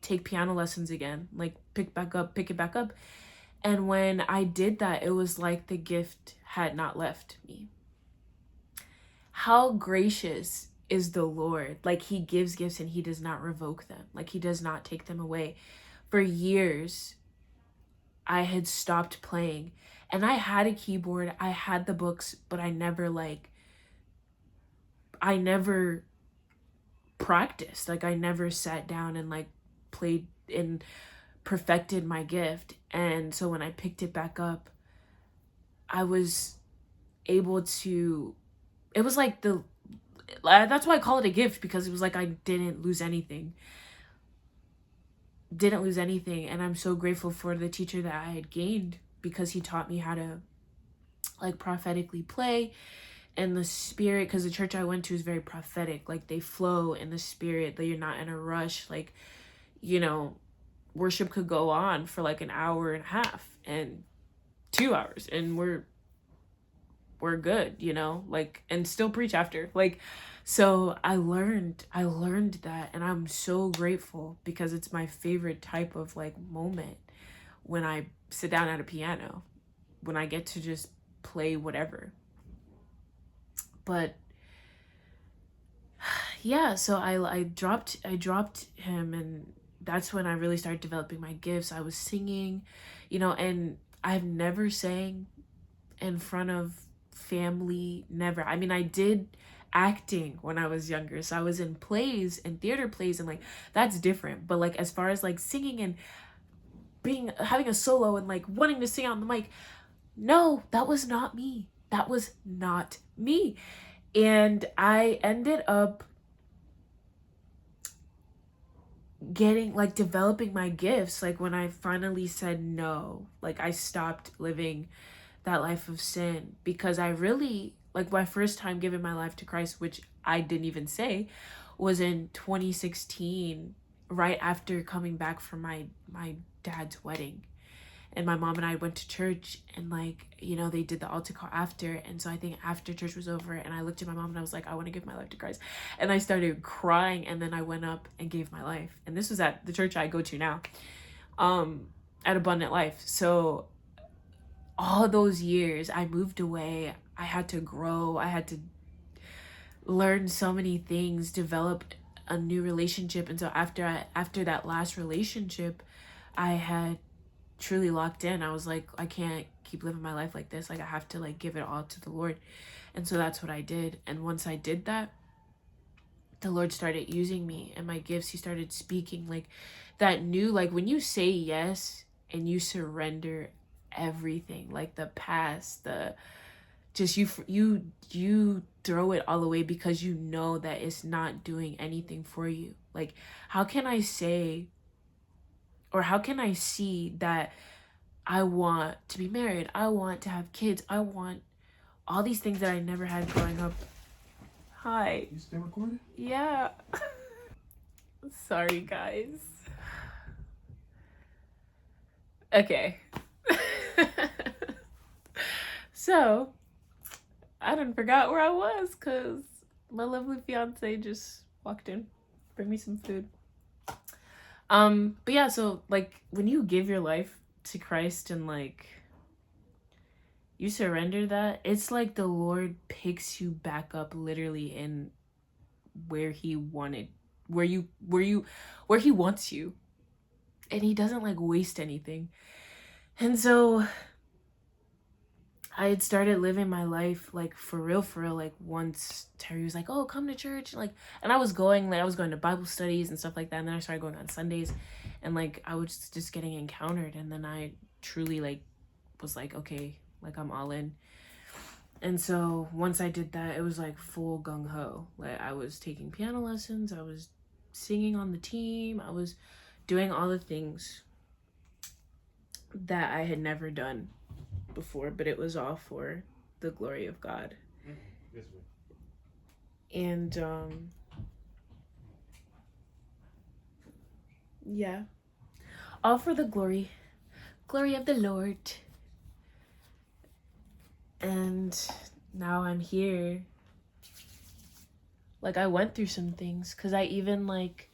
take piano lessons again, like pick it back up. And when I did that, it was like the gift had not left me. How gracious is the Lord. Like, he gives gifts and he does not revoke them. Like, he does not take them away. For years, I had stopped playing, and I had a keyboard, I had the books, but I never practiced. Like, I never sat down and like played and perfected my gift. And so when I picked it back up, I was able to, it was like that's why I call it a gift, because it was like I didn't lose anything. And I'm so grateful for the teacher that I had gained, because he taught me how to like prophetically play in the spirit, because the church I went to is very prophetic. Like they flow in the spirit, that you're not in a rush. Like, worship could go on for like an hour and a half and 2 hours, and we're good, like, and still preach after. Like, so I learned that, and I'm so grateful, because it's my favorite type of like moment, when I sit down at a piano, when I get to just play whatever. But yeah, so I dropped him, and that's when I really started developing my gifts. I was singing, and I've never sang in front of family, never. I mean, I did acting when I was younger, so I was in plays and theater plays, and like that's different. But like as far as like singing and having a solo and like wanting to sing on the mic, no, that was not me. And I ended up getting like developing my gifts like when I finally said no. Like I stopped living that life of sin, because I really, like, my first time giving my life to Christ, which I didn't even say, was in 2016, right after coming back from my dad's wedding. And my mom and I went to church, and like, they did the altar call after. And so I think after church was over, and I looked at my mom and I was like, I want to give my life to Christ. And I started crying, and then I went up and gave my life. And this was at the church I go to now, at Abundant Life. So all those years I moved away, I had to grow, I had to learn so many things, develop a new relationship. And so after that last relationship, I had truly locked in. I was like, I can't keep living my life like this. Like I have to like give it all to the Lord. And so that's what I did. And once I did that, the Lord started using me and my gifts. He started speaking like that new, like when you say yes and you surrender everything, like the past, the just you throw it all away, because you know that it's not doing anything for you. Like how can I say, or how can I see that I want to be married, I want to have kids, I want all these things that I never had growing up. Hi. You still recording? Yeah. Sorry guys. Okay. So I done forgot where I was, because my lovely fiance just walked in, bring me some food. But yeah, so like when you give your life to Christ and like you surrender that, it's like the Lord picks you back up literally in where he wanted, where he wants you. And he doesn't like waste anything. And so I had started living my life like for real, like once Terry was like, oh, come to church, like, and I was going to Bible studies and stuff like that, and then I started going on Sundays, and like I was just getting encountered, and then I truly like was like, okay, like I'm all in. And so once I did that, it was like full gung-ho. Like I was taking piano lessons, I was singing on the team, I was doing all the things that I had never done before, but it was all for the glory of God. And yeah, all for the glory of the Lord. And now I'm here. Like I went through some things, because I even like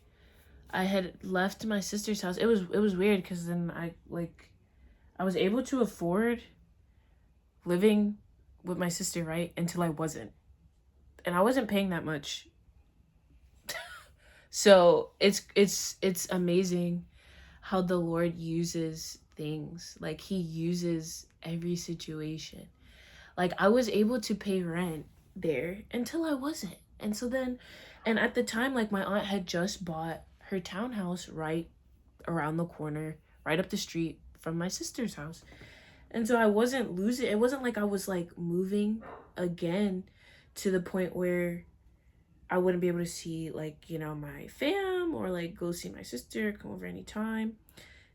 I had left my sister's house. It was weird, because then I was able to afford living with my sister, right, until I wasn't. And I wasn't paying that much. So it's amazing how the Lord uses things. Like he uses every situation. Like I was able to pay rent there until I wasn't. And so then, and at the time, like my aunt had just bought her townhouse right around the corner, right up the street from my sister's house. And so I wasn't losing. It wasn't like I was like moving again to the point where I wouldn't be able to see like, you know, my fam, or like go see my sister, come over anytime,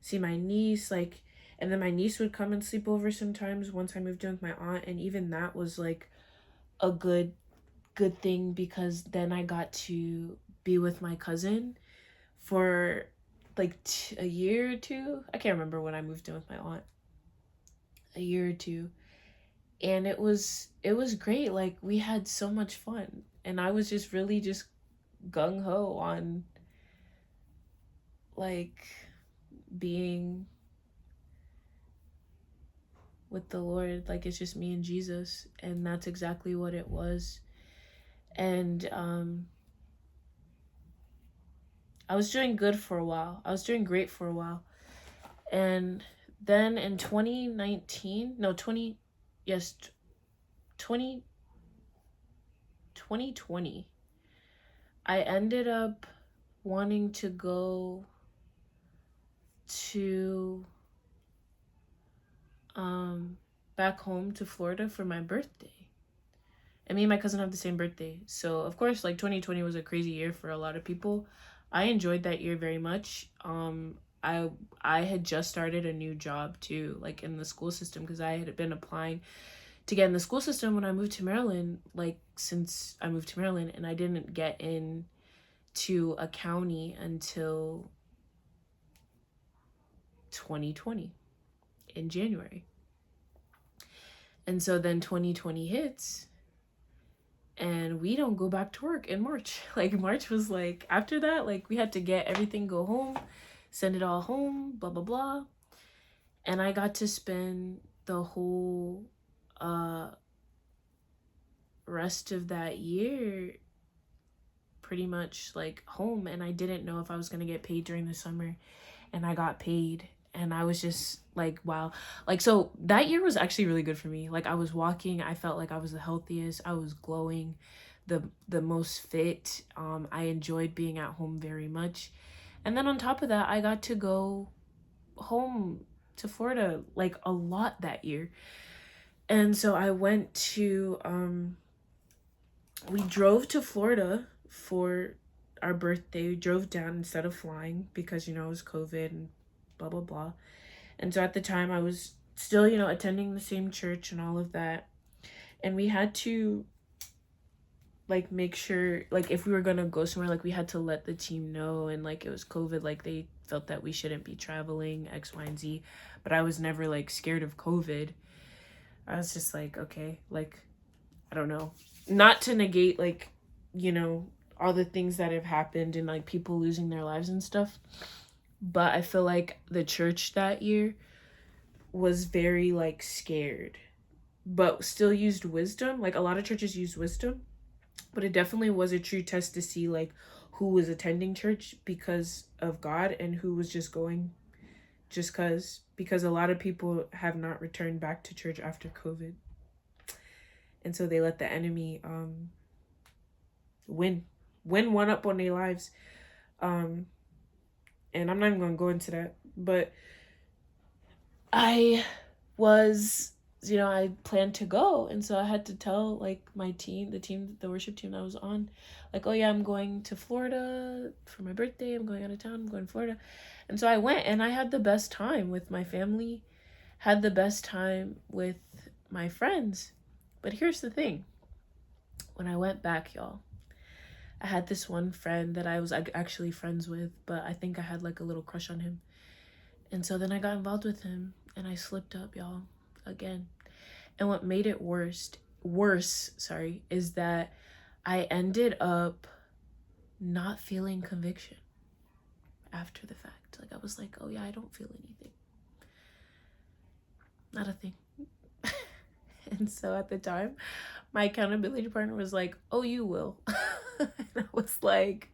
see my niece, like, and then my niece would come and sleep over sometimes once I moved in with my aunt, and even that was like a good thing, because then I got to be with my cousin for like a year or two. I can't remember when I moved in with my aunt. A year or two. And it was great. Like, we had so much fun. And I was just really just gung ho on like being with the Lord. Like, it's just me and Jesus, and that's exactly what it was. And I was doing good for a while. I was doing great for a while. And then in 2019, no, 20, yes, 20, 2020, I ended up wanting to go to back home to Florida for my birthday. And me and my cousin have the same birthday. So, of course, like 2020 was a crazy year for a lot of people. I enjoyed that year very much. I had just started a new job too, like in the school system, because I had been applying to get in the school system when I moved to Maryland, like since I moved to Maryland, and I didn't get in to a county until 2020 in January. And so then 2020 hits, and we don't go back to work in March. Like, March was like, after that, like, we had to get everything, go home, send it all home, blah, blah, blah. And I got to spend the whole rest of that year pretty much like home. And I didn't know if I was going to get paid during the summer, and I got paid. And I was just like, wow. Like, so that year was actually really good for me. Like, I was walking, I felt like I was the healthiest, I was glowing, the most fit. I enjoyed being at home very much. And then on top of that, I got to go home to Florida like a lot that year. And so I went to we drove to Florida for our birthday. We drove down instead of flying because, you know, it was COVID and blah, blah, blah. And so at the time I was still, you know, attending the same church and all of that. And we had to like make sure, like, if we were gonna go somewhere, like, we had to let the team know, and like it was COVID, like they felt that we shouldn't be traveling X, Y, and Z. But I was never like scared of COVID. I was just like, okay, like, I don't know, not to negate, like, you know, all the things that have happened and like people losing their lives and stuff, but I feel like the church that year was very like scared, but still used wisdom. Like, a lot of churches use wisdom, but it definitely was a true test to see like who was attending church because of God and who was just going just because a lot of people have not returned back to church after COVID. And so they let the enemy win one up on their lives. And I'm not even going to go into that, but I was, you know, I planned to go, and so I had to tell like my team, the worship team that I was on, like, oh yeah, I'm going to Florida for my birthday, I'm going out of town, I'm going to Florida. And so I went, and I had the best time with my family, had the best time with my friends. But here's the thing. When I went back, y'all, I had this one friend that I was actually friends with, but I think I had like a little crush on him. And so then I got involved with him, and I slipped up, y'all, again. And what made it worse, is that I ended up not feeling conviction after the fact. Like, I was like, oh yeah, I don't feel anything. Not a thing. And so at the time, my accountability partner was like, oh, you will. And I was like,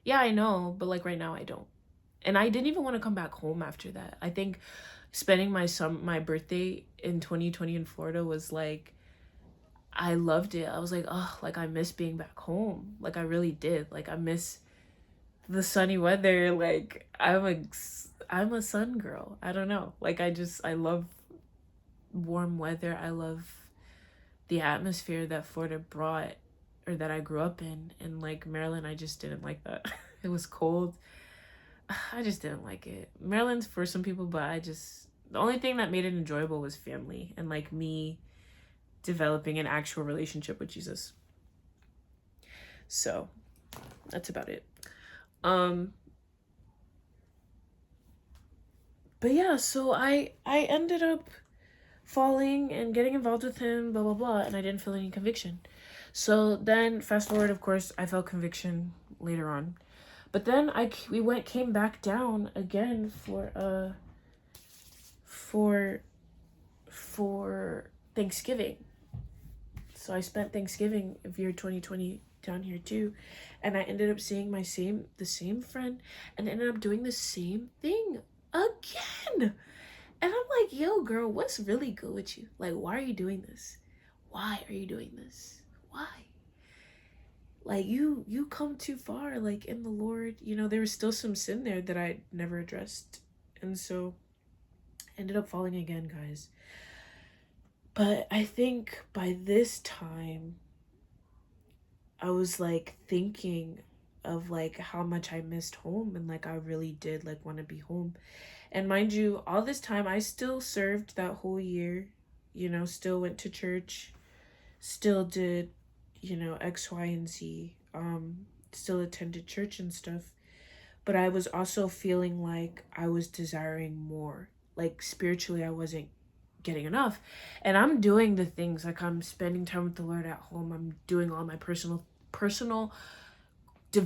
yeah, I know, but like right now I don't. And I didn't even want to come back home after that. I think spending my birthday in 2020 in Florida was like, I loved it. I was like, oh, like I miss being back home. Like, I really did. Like, I miss the sunny weather. Like, I'm a sun girl. I don't know. Like, I love warm weather. I love the atmosphere that Florida brought, or that I grew up in. And like Maryland, I just didn't like that. It was cold. I just didn't like it. Maryland's for some people, but the only thing that made it enjoyable was family and like me developing an actual relationship with Jesus. So that's about it. But yeah, so I ended up falling and getting involved with him, blah blah blah, and I didn't feel any conviction. So then fast forward, of course, I felt conviction later on. But then we came back down again for Thanksgiving. So I spent Thanksgiving of year 2020 down here too, and I ended up seeing the same friend, and ended up doing the same thing again. And I'm like, yo, girl, what's really good with you? Like, why are you doing this? Why are you doing this? Why? Like, you come too far, like, in the Lord. You know, there was still some sin there that I never addressed. And so I ended up falling again, guys. But I think by this time, I was like thinking of like how much I missed home, and like I really did like want to be home. And mind you, all this time I still served that whole year, you know, still went to church, still did, you know, X, Y, and Z, still attended church and stuff. But I was also feeling like I was desiring more. Like spiritually, I wasn't getting enough. And I'm doing the things, like I'm spending time with the Lord at home. I'm doing all my personal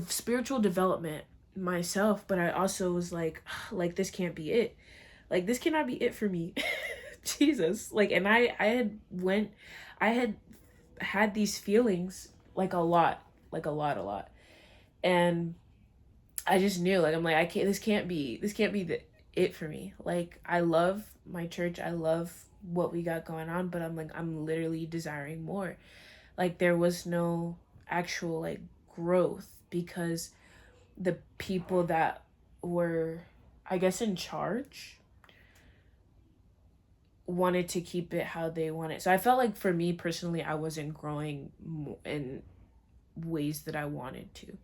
spiritual development myself, but I also was like this can't be it. Like this cannot be it for me. Jesus. Like, and I had had these feelings like a lot. And I just knew, like, I'm like, this can't be it for me. Like, I love my church. I love what we got going on, but I'm like, I'm literally desiring more. Like, there was no actual like growth, because the people that were, I guess, in charge wanted to keep it how they want it. So I felt like for me personally, I wasn't growing in ways that I wanted to.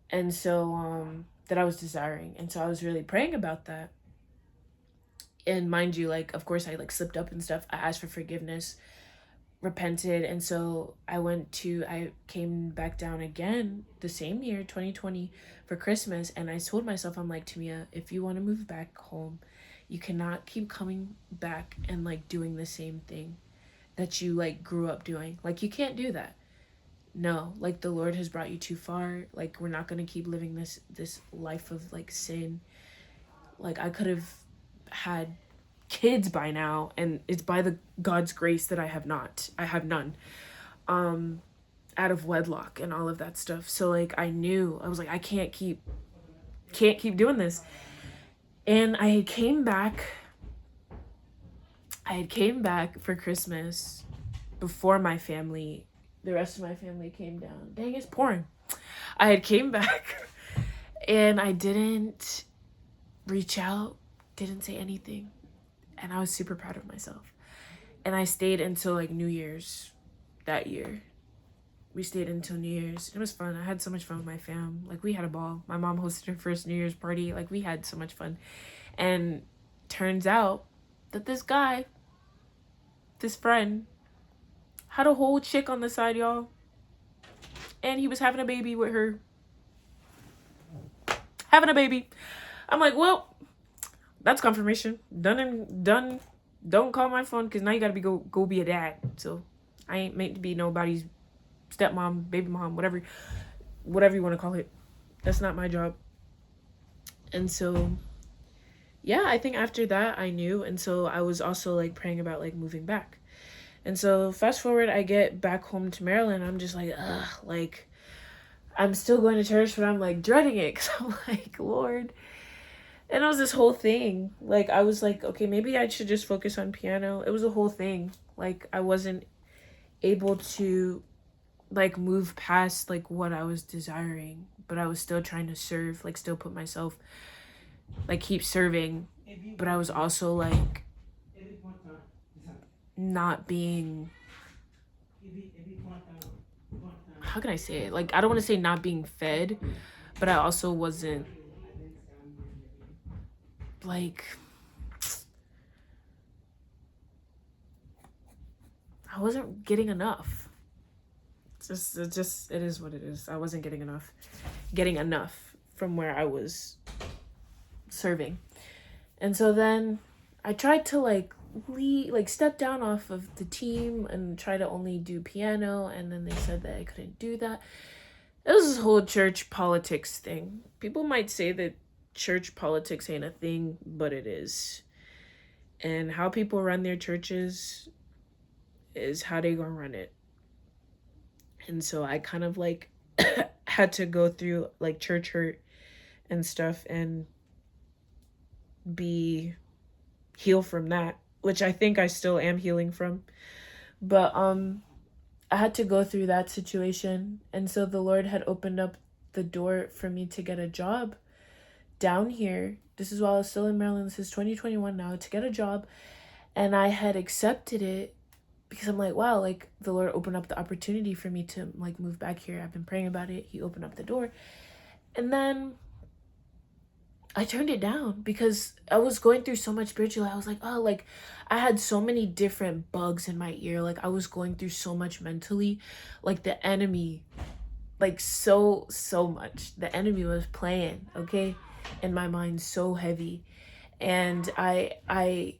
And so that I was desiring. And so I was really praying about that. And mind you, like, of course I like slipped up and stuff. I asked for forgiveness, repented, and so I came back down again the same year, 2020, for Christmas. And I told myself, I'm like, Tamia, if you want to move back home, you cannot keep coming back and like doing the same thing that you like grew up doing. Like, you can't do that. No, like, the Lord has brought you too far. Like, we're not going to keep living this life of like sin. Like, I could have had kids by now, and it's by the God's grace that I have none out of wedlock and all of that stuff. So like, I was like, I can't keep doing this. And I had came back for Christmas before the rest of my family came down. Dang, it's pouring. I had came back and I didn't reach out, didn't say anything. And I was super proud of myself. And I stayed until like New Year's that year. We stayed until New Year's. It was fun. I had so much fun with my fam. Like, we had a ball. My mom hosted her first New Year's party. Like, we had so much fun. And turns out that this friend, had a whole chick on the side, y'all. And he was having a baby with her. Having a baby. I'm like, well, that's confirmation. Done and done. Don't call my phone, because now you gotta go be a dad. So I ain't meant to be nobody's stepmom, baby mom, whatever you want to call it. That's not my job. And so, yeah, I think after that I knew. And so I was also like praying about like moving back. And so fast forward, I get back home to Maryland. I'm just like, ugh, like, I'm still going to church, but I'm like dreading it, because I'm like, Lord. And it was this whole thing. Like, I was like, okay, maybe I should just focus on piano. It was a whole thing. Like, I wasn't able to like move past like what I was desiring, but I was still trying to serve, like still put myself, like keep serving. But I was also like, not being, how can I say it? Like, I don't want to say not being fed, but I also wasn't like, I wasn't getting enough. It is what it is. I wasn't getting enough from where I was serving. And so then I tried to step down off of the team and try to only do piano, and then they said that I couldn't do that. It was this whole church politics thing. People might say that church politics ain't a thing, but it is. And how people run their churches is how they gonna run it. And so I kind of like had to go through like church hurt and stuff and be heal from that, which I think I still am healing from. But I had to go through that situation, and so the Lord had opened up the door for me to get a job down here. This is while I was still in Maryland. This is 2021 now, to get a job, and I had accepted it because I'm like, wow, like the Lord opened up the opportunity for me to like move back here. I've been praying about it. He opened up the door. And then I turned it down because I was going through so much spiritually. I was like, oh, like I had so many different bugs in my ear. Like I was going through so much mentally. Like the enemy, like so much. The enemy was playing, okay, in my mind so heavy. And I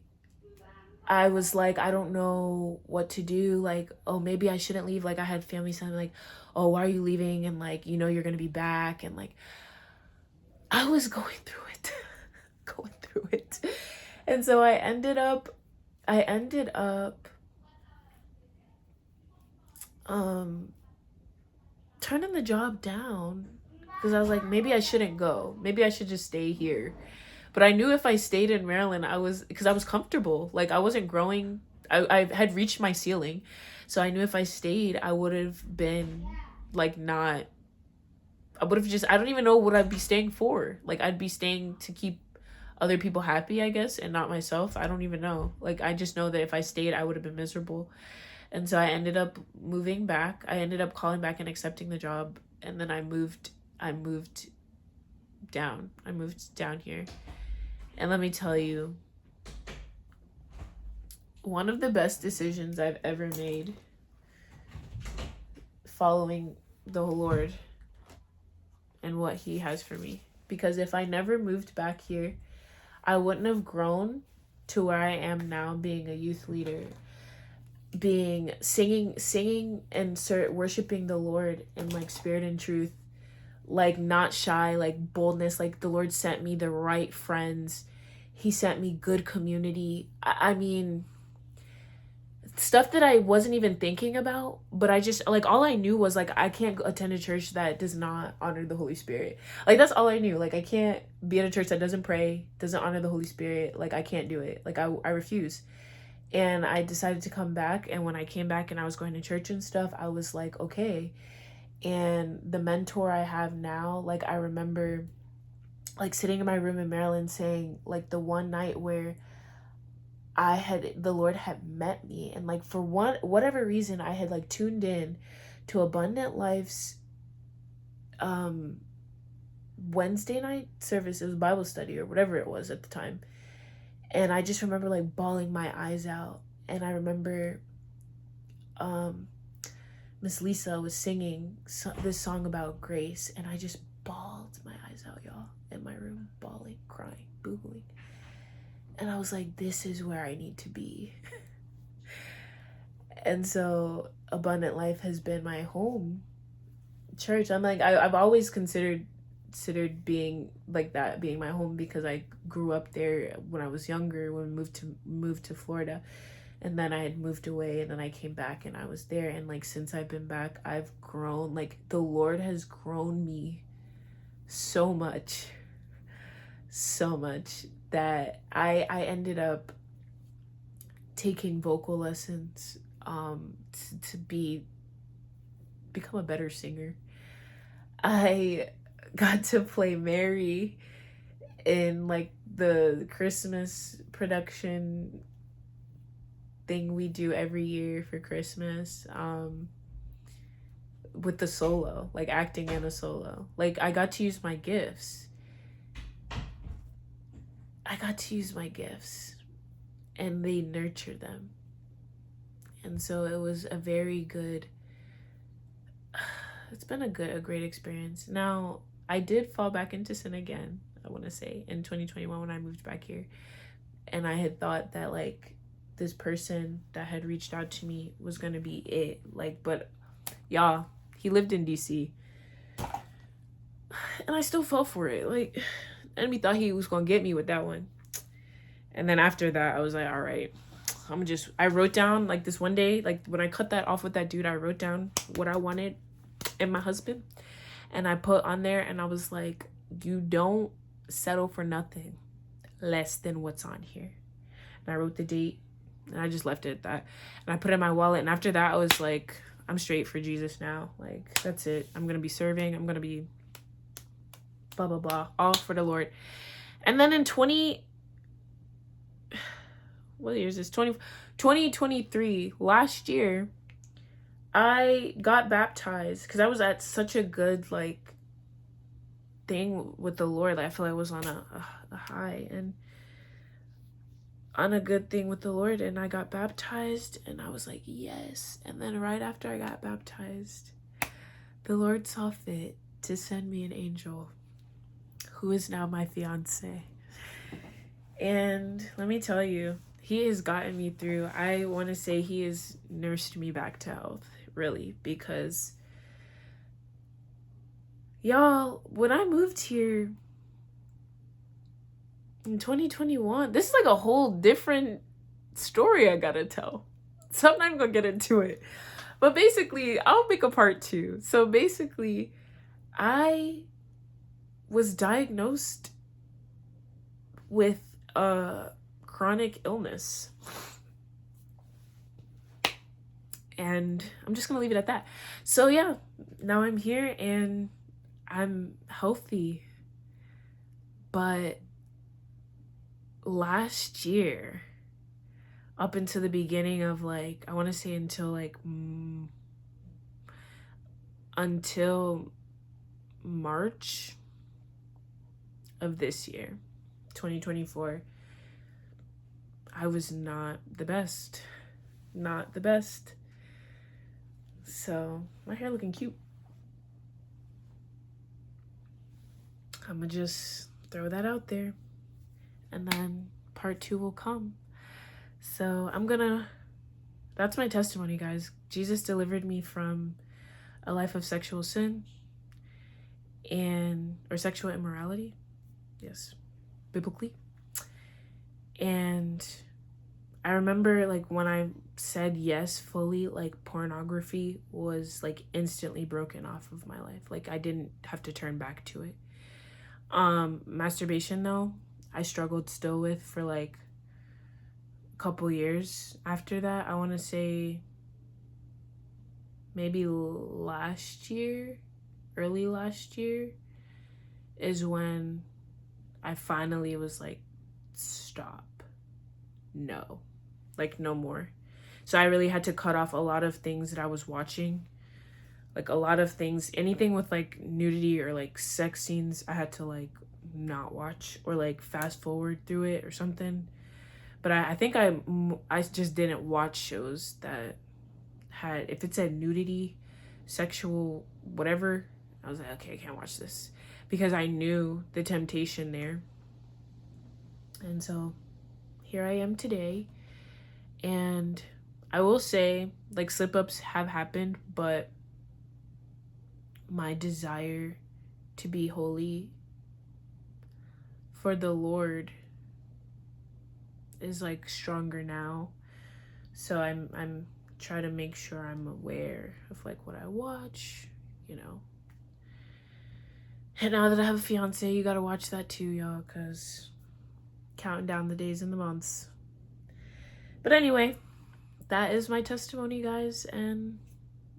was like, I don't know what to do. Like, oh, maybe I shouldn't leave. Like I had family saying like, oh, why are you leaving? And like, you know, you're going to be back. And like, I was going through it, going through it. And so I ended up turning the job down because I was like, maybe I shouldn't go. Maybe I should just stay here. But I knew if I stayed in Maryland, I was comfortable. Like I wasn't growing. I had reached my ceiling. So I knew if I stayed, I would have been like not, I would have just, I don't even know what I'd be staying for. Like I'd be staying to keep other people happy, I guess, and not myself. I don't even know. Like I just know that if I stayed, I would have been miserable. And so I ended up moving back. I ended up calling back and accepting the job, and then I moved down. I moved down here. And let me tell you, one of the best decisions I've ever made following the Lord and what he has for me. Because if I never moved back here, I wouldn't have grown to where I am now, being a youth leader, being singing and worshiping the Lord in like spirit and truth, like not shy, like boldness. Like the Lord sent me the right friends. He sent me good community. I mean, stuff that I wasn't even thinking about, but I just like, all I knew was like, I can't attend a church that does not honor the Holy Spirit. Like that's all I knew. Like I can't be in a church that doesn't pray, doesn't honor the Holy Spirit. Like I can't do it. Like I refuse. And I decided to come back, and when I came back and I was going to church and stuff, I was like, okay. And the mentor I have now, like I remember like sitting in my room in Maryland saying like the one night where the Lord had met me, and like for whatever reason I had like tuned in to Abundant Life's Wednesday night service. It was Bible study or whatever it was at the time. And I just remember like bawling my eyes out. And I remember Miss Lisa was singing this song about grace, and I just bawled my eyes out, y'all, in my room, bawling, crying, boo-hooing. And I was like, this is where I need to be. And so Abundant Life has been my home church. I'm like, I've always considered being like that, being my home, because I grew up there when I was younger, when we moved to Florida. And then I had moved away, and then I came back and I was there. And like, since I've been back, I've grown. Like the Lord has grown me so much that I ended up taking vocal lessons to become a better singer. I got to play Mary in like the Christmas production thing we do every year for Christmas. With the solo, like acting in a solo. Like I got to use my gifts. And they nurture them. And so it was a very good, it's been a great experience. Now, I did fall back into sin again, I want to say, in 2021 when I moved back here. And I had thought that like this person that had reached out to me was going to be it. Like, but y'all, he lived in DC. And I still fell for it. Like, enemy thought he was going to get me with that one. And then after that, I was like, all right, I wrote down like this one day, like when I cut that off with that dude, I wrote down what I wanted in my husband. And I put on there and I was like, you don't settle for nothing less than what's on here. And I wrote the date and I just left it at that. And I put it in my wallet. And after that, I was like, I'm straight for Jesus now. Like, that's it. I'm going to be serving. I'm going to be blah, blah, blah. All for the Lord. And then in what year is this? 2023, last year, I got baptized because I was at such a good, like, thing with the Lord. Like, I feel like I was on a high and on a good thing with the Lord, and I got baptized and I was like, yes. And then right after I got baptized, the Lord saw fit to send me an angel who is now my fiance. And let me tell you, he has gotten me through. I want to say he has nursed me back to health, really, because y'all, when I moved here in 2021, this is like a whole different story I gotta tell. So I'm not even gonna get into it. But basically, I'll make a part 2. So basically, I was diagnosed with a chronic illness. And I'm just gonna leave it at that. So yeah, now I'm here and I'm healthy. But last year, up until the beginning of like, I want to say until like until March of this year, 2024, I was not the best. So my hair looking cute. I'm gonna just throw that out there, and then part 2 will come. So that's my testimony, guys. Jesus delivered me from a life of sexual sin or sexual immorality. Yes, biblically. And I remember like when I said yes fully, like pornography was like instantly broken off of my life. Like I didn't have to turn back to it. Masturbation though, I struggled still with for like a couple years after that. I want to say maybe early last year is when I finally was like, stop. No. Like no more. So I really had to cut off a lot of things that I was watching. Like a lot of things, anything with like nudity or like sex scenes, I had to like not watch or like fast forward through it or something. But I think I just didn't watch shows that had, if it said nudity, sexual, whatever, I was like, okay, I can't watch this, because I knew the temptation there. And so here I am today. And I will say, like, slip-ups have happened, but my desire to be holy for the Lord is like stronger now. So I'm trying to make sure I'm aware of like what I watch, you know. And now that I have a fiance, you gotta watch that too, y'all, because counting down the days and the months. But anyway, that is my testimony, guys, and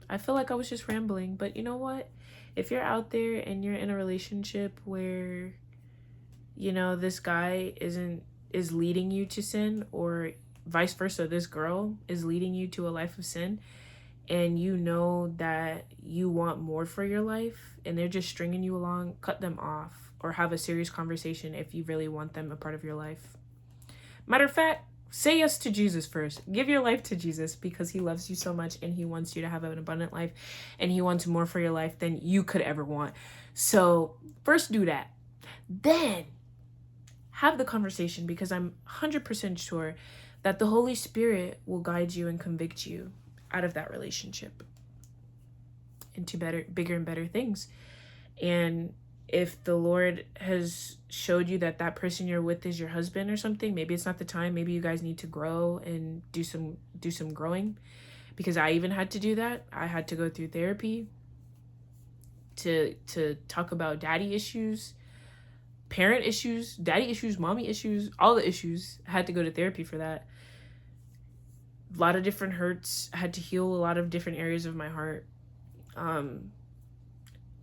I feel like I was just rambling, but you know what? If you're out there and you're in a relationship where, you know, this guy is leading you to sin, or vice versa, this girl is leading you to a life of sin, and you know that you want more for your life, and they're just stringing you along, cut them off or have a serious conversation if you really want them a part of your life. Matter of fact, say yes to Jesus first. Give your life to Jesus, because he loves you so much and he wants you to have an abundant life, and he wants more for your life than you could ever want. So first do that. Then have the conversation, because I'm 100% sure that the Holy Spirit will guide you and convict you out of that relationship into bigger and better things. And if the Lord has showed you that that person you're with is your husband or something, maybe it's not the time. Maybe you guys need to grow and do some growing, because I even had to do that. I had to go through therapy to talk about daddy issues, parent issues, daddy issues, mommy issues, all the issues. I had to go to therapy for that. A lot of different hurts. I had to heal a lot of different areas of my heart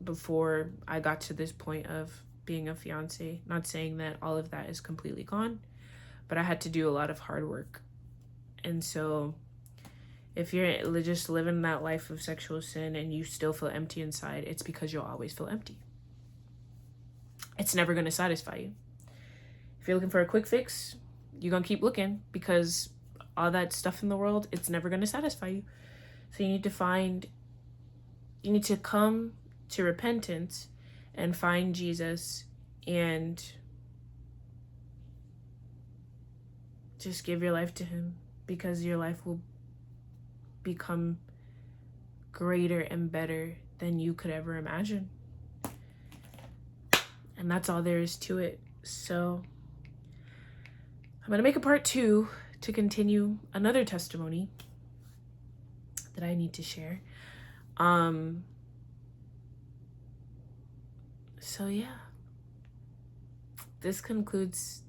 before I got to this point of being a fiance. Not saying that all of that is completely gone, but I had to do a lot of hard work. And so if you're just living that life of sexual sin and you still feel empty inside, it's because you'll always feel empty. It's never going to satisfy you. If you're looking for a quick fix, you're going to keep looking, because all that stuff in the world, it's never going to satisfy you. So you need to come to repentance and find Jesus and just give your life to him, because your life will become greater and better than you could ever imagine. And that's all there is to it. So I'm going to make a part 2 to continue another testimony that I need to share. So yeah, this concludes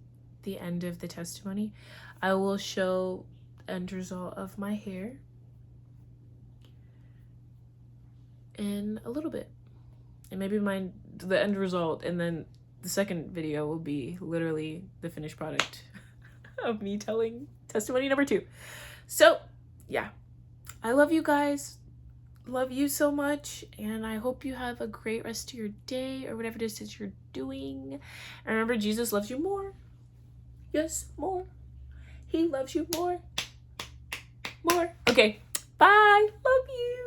the end of the testimony. I will show the end result of my hair in a little bit, and maybe the end result, and then the second video will be literally the finished product of me telling testimony number 2. So yeah, I love you guys. Love you so much, and I hope you have a great rest of your day, or whatever it is that you're doing. And remember, Jesus loves you more. Yes, more. He loves you more. Okay, bye. Love you.